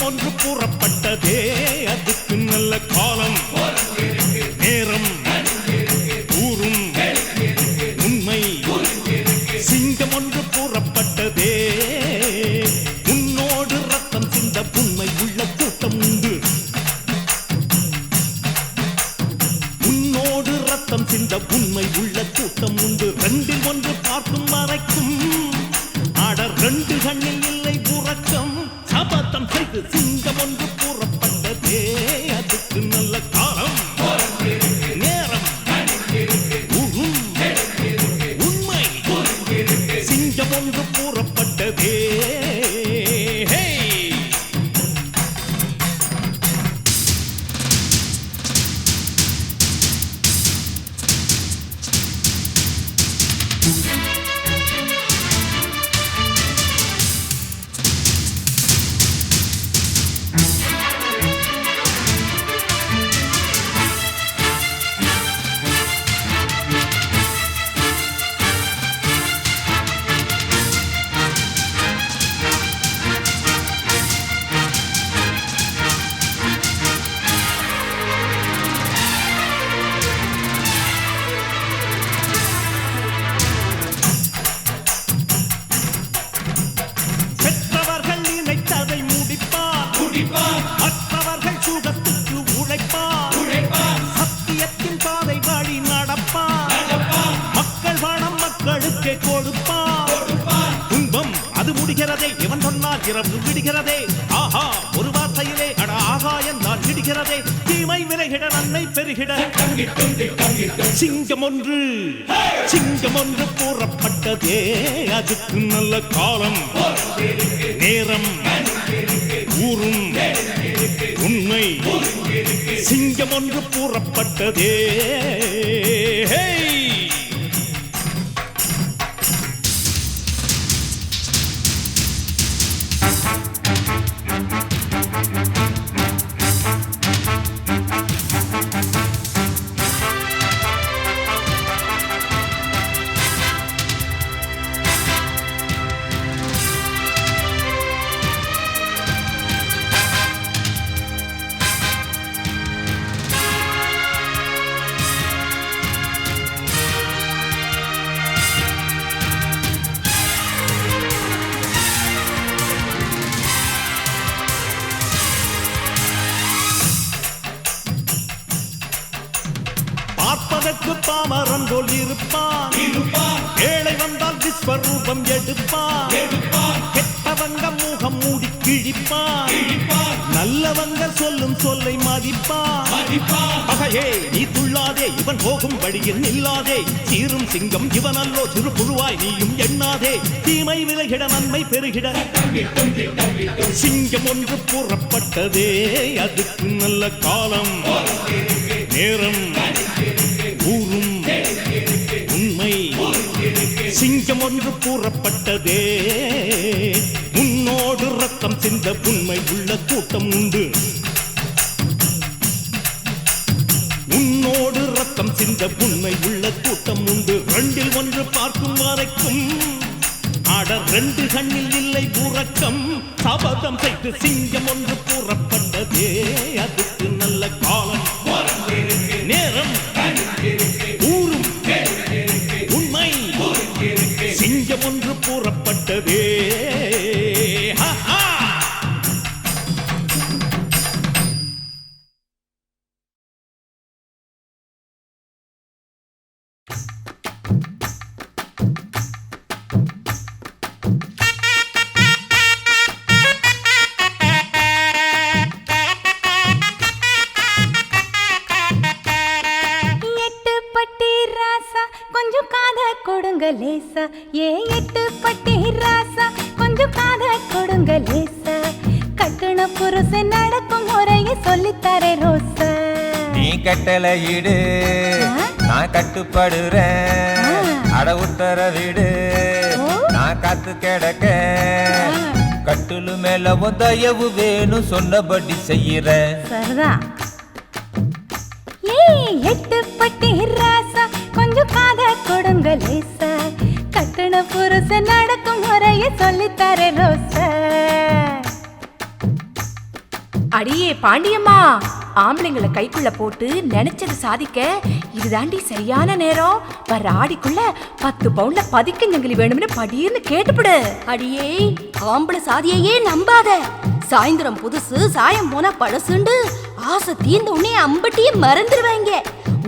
ஒன்று கூறப்பட்டதே அதுக்கு நல்ல காலம் நேரம் ஊரும் உண்மை சிங்கம் ஒன்று கூறப்பட்டதே உன்னோடு ரத்தம் சிந்த உண்மை உள்ள கூட்டம் உண்டு உன்னோடு ரத்தம் சிந்த உண்மை உள்ள கூட்டம் உண்டு ரெண்டில் ஒன்று பார்க்கும் வரைக்கும் ஆட ரெண்டு கண்ணில் இல்லை உறக்கம் சபதம் செய்து சிங்கம் ஒன்று கூறப்பட்டதே அதுக்கு நல்ல காலம் நேரம் ஊரும் உண்மை சிங்கம் ஒன்று கூறப்பட்டதே பெற்றவர்கள் நினைத்ததை முடிப்பார் மற்றவர்கள் சுகத்துக்கு உழைப்பார் சத்தியத்தின் பாதை வழி நடப்பார் மக்கள் பணம் மக்களுக்கே கொடுப்பார் துன்பம் அது முடிகிறதே இவன் சொன்னால் இரவு விடுகிறதே ஆஹா ஒரு வார்த்தையிலே அட ஆகா என்றால் விடுகிறதே தீமை விலகிட நன்மை பெருகிட சிங்கம் ஒன்று கூறப்பட்டதே அதுக்கு நல்ல காலம் நேரம் ஊரும் உண்மை சிங்கம் ஒன்று கூறப்பட்டதே பார்ப்பதற்கு பாமரன் போல் இருப்பான் ஏழை வந்தால் விஸ்வரூபம் எடுப்பான் கெட்டவங்க முகம் மூடி கிழிப்பான் நல்லவங்க சொல்லும் சொல்லை மதிப்பான் பகையே நீ துள்ளாதே இவன் போகும் வழியில் நில்லாதே சீரும் சிங்கம் இவன் அல்லோ சிறு புழுவாய் நீயும் எண்ணாதே தீமை விலகிட நன்மை பெருகிட சிங்கம் ஒன்று கூறப்பட்டதே அதுக்கு நல்ல காலம் நேரம் ஊரும் உண்மை சிங்கம் ஒன்று கூறப்பட்டதே உன்னோடு ரத்தம் சிந்த உண்மை உள்ள கூட்டம் உண்டு உன்னோடு ரத்தம் சிந்த உண்மை உள்ள கூட்டம் உண்டு ரெண்டில் ஒன்று பார்க்கும் வரைக்கும் ஆட ரெண்டு கண்ணில் இல்லை உறக்கம் சபதம் செய்து சிங்கம் ஒன்று கூறப்பட்டதே அதுக்கு நல்ல காலம் நேரம் ஊரும் உண்மை சிங்கம் ஒன்று கூறப்பட்டதே கொடுங்க லேசா ஏ எட்டு பட்டி ராசா கொஞ்சம் காத கொடுங்க லேசா கட்டுன புருஷன் நடக்கும் முறையை சொல்லித்தரே ரோசா நீ கட்டளை இடு நான் கட்டுப்படுறேன் அட உத்தரவிடு நான் காத்து கிடக்க கட்டுலு மேல தயவு வேணும் சொன்னபடி செய்யறேன் சரிதான் ஏ எட்டு பட்டி ராசா கொஞ்சம் காத கொடுங்க லேசா கட்டுன புருஷன் நடக்கும் முறையை சொல்லித்தரே ரோசா அடியே பாண்டியம்மா, ஆம்பளைங்களை கைக்குள்ள போட்டு நினைச்சது சாதிக்க இதுதாண்டி சரியான நேரம். வர ஆடிக்குள்ள 10 பவுன்ல பதிக்கஞ்சங்கிலி வேணும்னு படின்னு கேட்டுப்படு. அடியே, ஆம்பளை சாதியையே நம்பாத. சாயந்தரம் புதுசு, சாயம் போனா பழசுண்டு ஆசை தீர்ந்த உடனே அம்பட்டியே மறந்துடுவாங்க.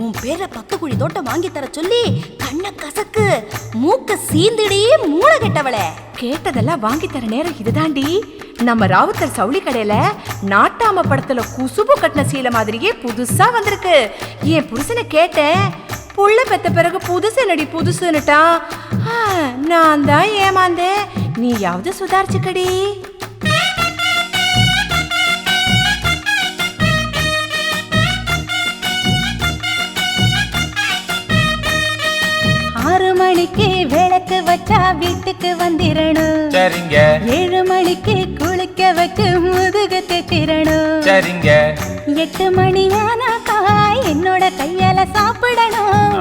உன் பேர்ல 10 குழி தோட்டம் வாங்கி தர சொல்லி கண்ண கசக்கு, மூக்க சீந்திடி, மூளை கெட்டவளே. கேட்டதெல்லாம் வாங்கி தர நேரம் இதுதாண்டி. நம்ம ராவுத்தர் சவுளி கடையில நாட்டாம படத்துல குசுபு கட்டின சீலை மாதிரியே புதுசா வந்திருக்கு. என் புருஷனை கேட்டேன், புள்ள பெத்த பிறகு புதுசு நடி புதுசுன்னுட்டா. நான் தான் ஏமாந்தேன். நீயாவது சுதாரிச்சுக்கடி. மணிக்கு விளக்கு வச்சா வீட்டுக்கு வந்திரணும். சரிங்க. 7 மணிக்கு குளிக்க வச்சு முதுகு தேத்திரணும். சரிங்க. 8 மணி ஆனாக்கா என்னோட கையால சாப்பிடணும்.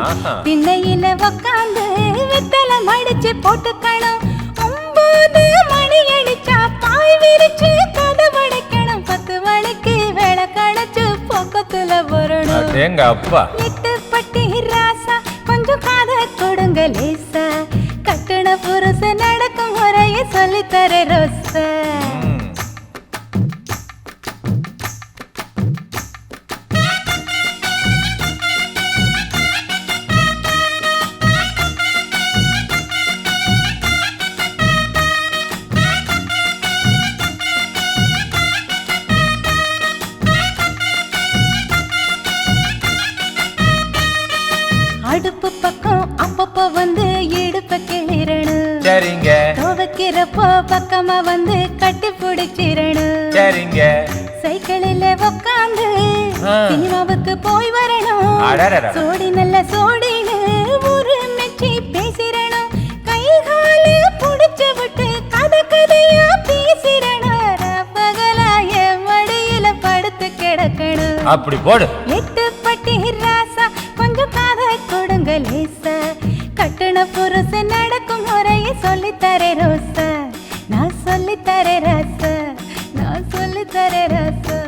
திண்ணையில உக்காந்து வெத்தலை மடிச்சு போட்டுக்கணும். 9 மணி அடிச்சா பாய் விரிச்சு கதவடைக்கணும். 10 மணிக்கு விளக்கடைச்சு பக்கத்துல வரணும். எங்க அப்பா 8 பட்டி ராசா கொஞ்சம் காத கொடுங்க லேசா. கட்டண புருஷ நடக்கும் முறையை சொல்லித்தர ரோசா. அடுப்பு பக்கம் அப்பப்போ வந்து இடுப்ப கிளிரணும். சரிங்க. துவைக்கிறப்போ பக்கமா வந்து கட்டி பிடிச்சிரணும். சரிங்க. சைக்கிளில உக்காந்து சினிமாவுக்கு போய் வரணும். சோடி நல்ல சோடின்னு ஒரு மெச்சி பேசிரணும். கை காலு புடிச்சு விட்டு கதை கதையா பேசிரணும். பகலா என் மடியில படுத்து கிடக்கணும். அப்படி போடு. 8 பட்டி ராசா கொஞ்சம் காத கொடுங்க லேசா. கட்டண புருஷ நடக்கும் முறையை சொல்லித்தர ரோசா. நான் சொல்லித்தர ராசா, நான் சொல்லித்தர ராசா.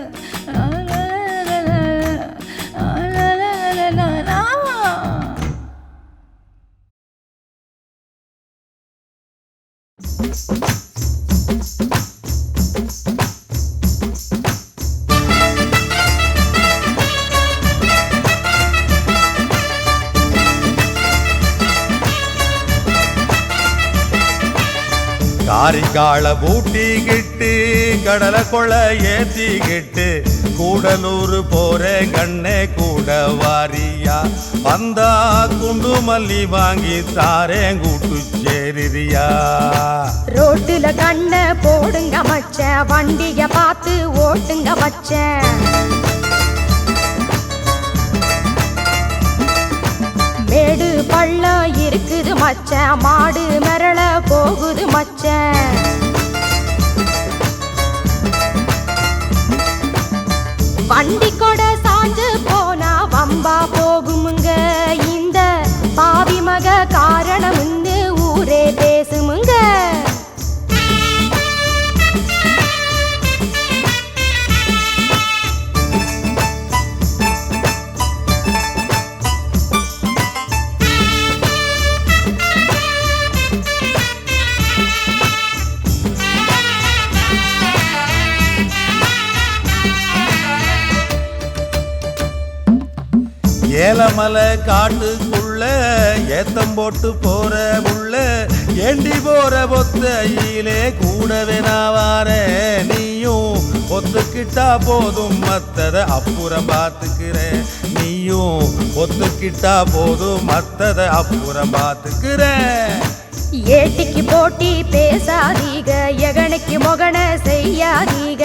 காரிக்கால பூட்டிக்கிட்டு கடலை கொள்ள ஏத்திக்கிட்டு கூடலூர் போற கண்ணே கூட வாரியா. வந்தா குண்டு மல்லி வாங்கி தாரேன் கூட்டு சேரியா. ரோட்டுல கண்ண போடுங்க மச்ச, வண்டிய பார்த்து ஓட்டுங்க மச்ச. மேடு பள்ளம் இருக்குது மச்ச, மாடு மரள போகுது மச்ச. வண்டி கொட சாஞ்சு போனா வம்பா போகுமுங்க. இந்த பாவி மக காரணம் ஊரே பேசுமுங்க. ஏலமலை காட்டுக்குள்ள ஏத்தம் போட்டு போற உள்ள ஏண்டி போற பொத்தையிலே கூடவே நாவார. நீயும் ஒத்துக்கிட்டா போதும் மத்தத அப்புறம் பார்த்துக்கிறேன். நீயும் ஒத்துக்கிட்டா போதும் மத்தத அப்புறம் பார்த்துக்கிறேன். ஏட்டிக்கு போட்டி பேசாதீக, எகனுக்கு மொகன செய்யாதீக.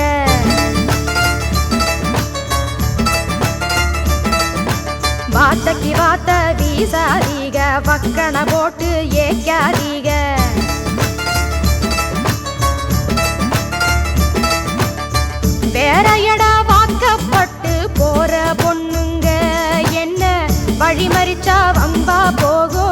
வார்த்தைக்கு வார்த்தை வீசாதீக, பக்கன போட்டு ஏக்காதீக. வேற எடா வாக்கப்பட்டு போற பொண்ணுங்க என்ன வழிமறிச்சா வம்பா போகும்.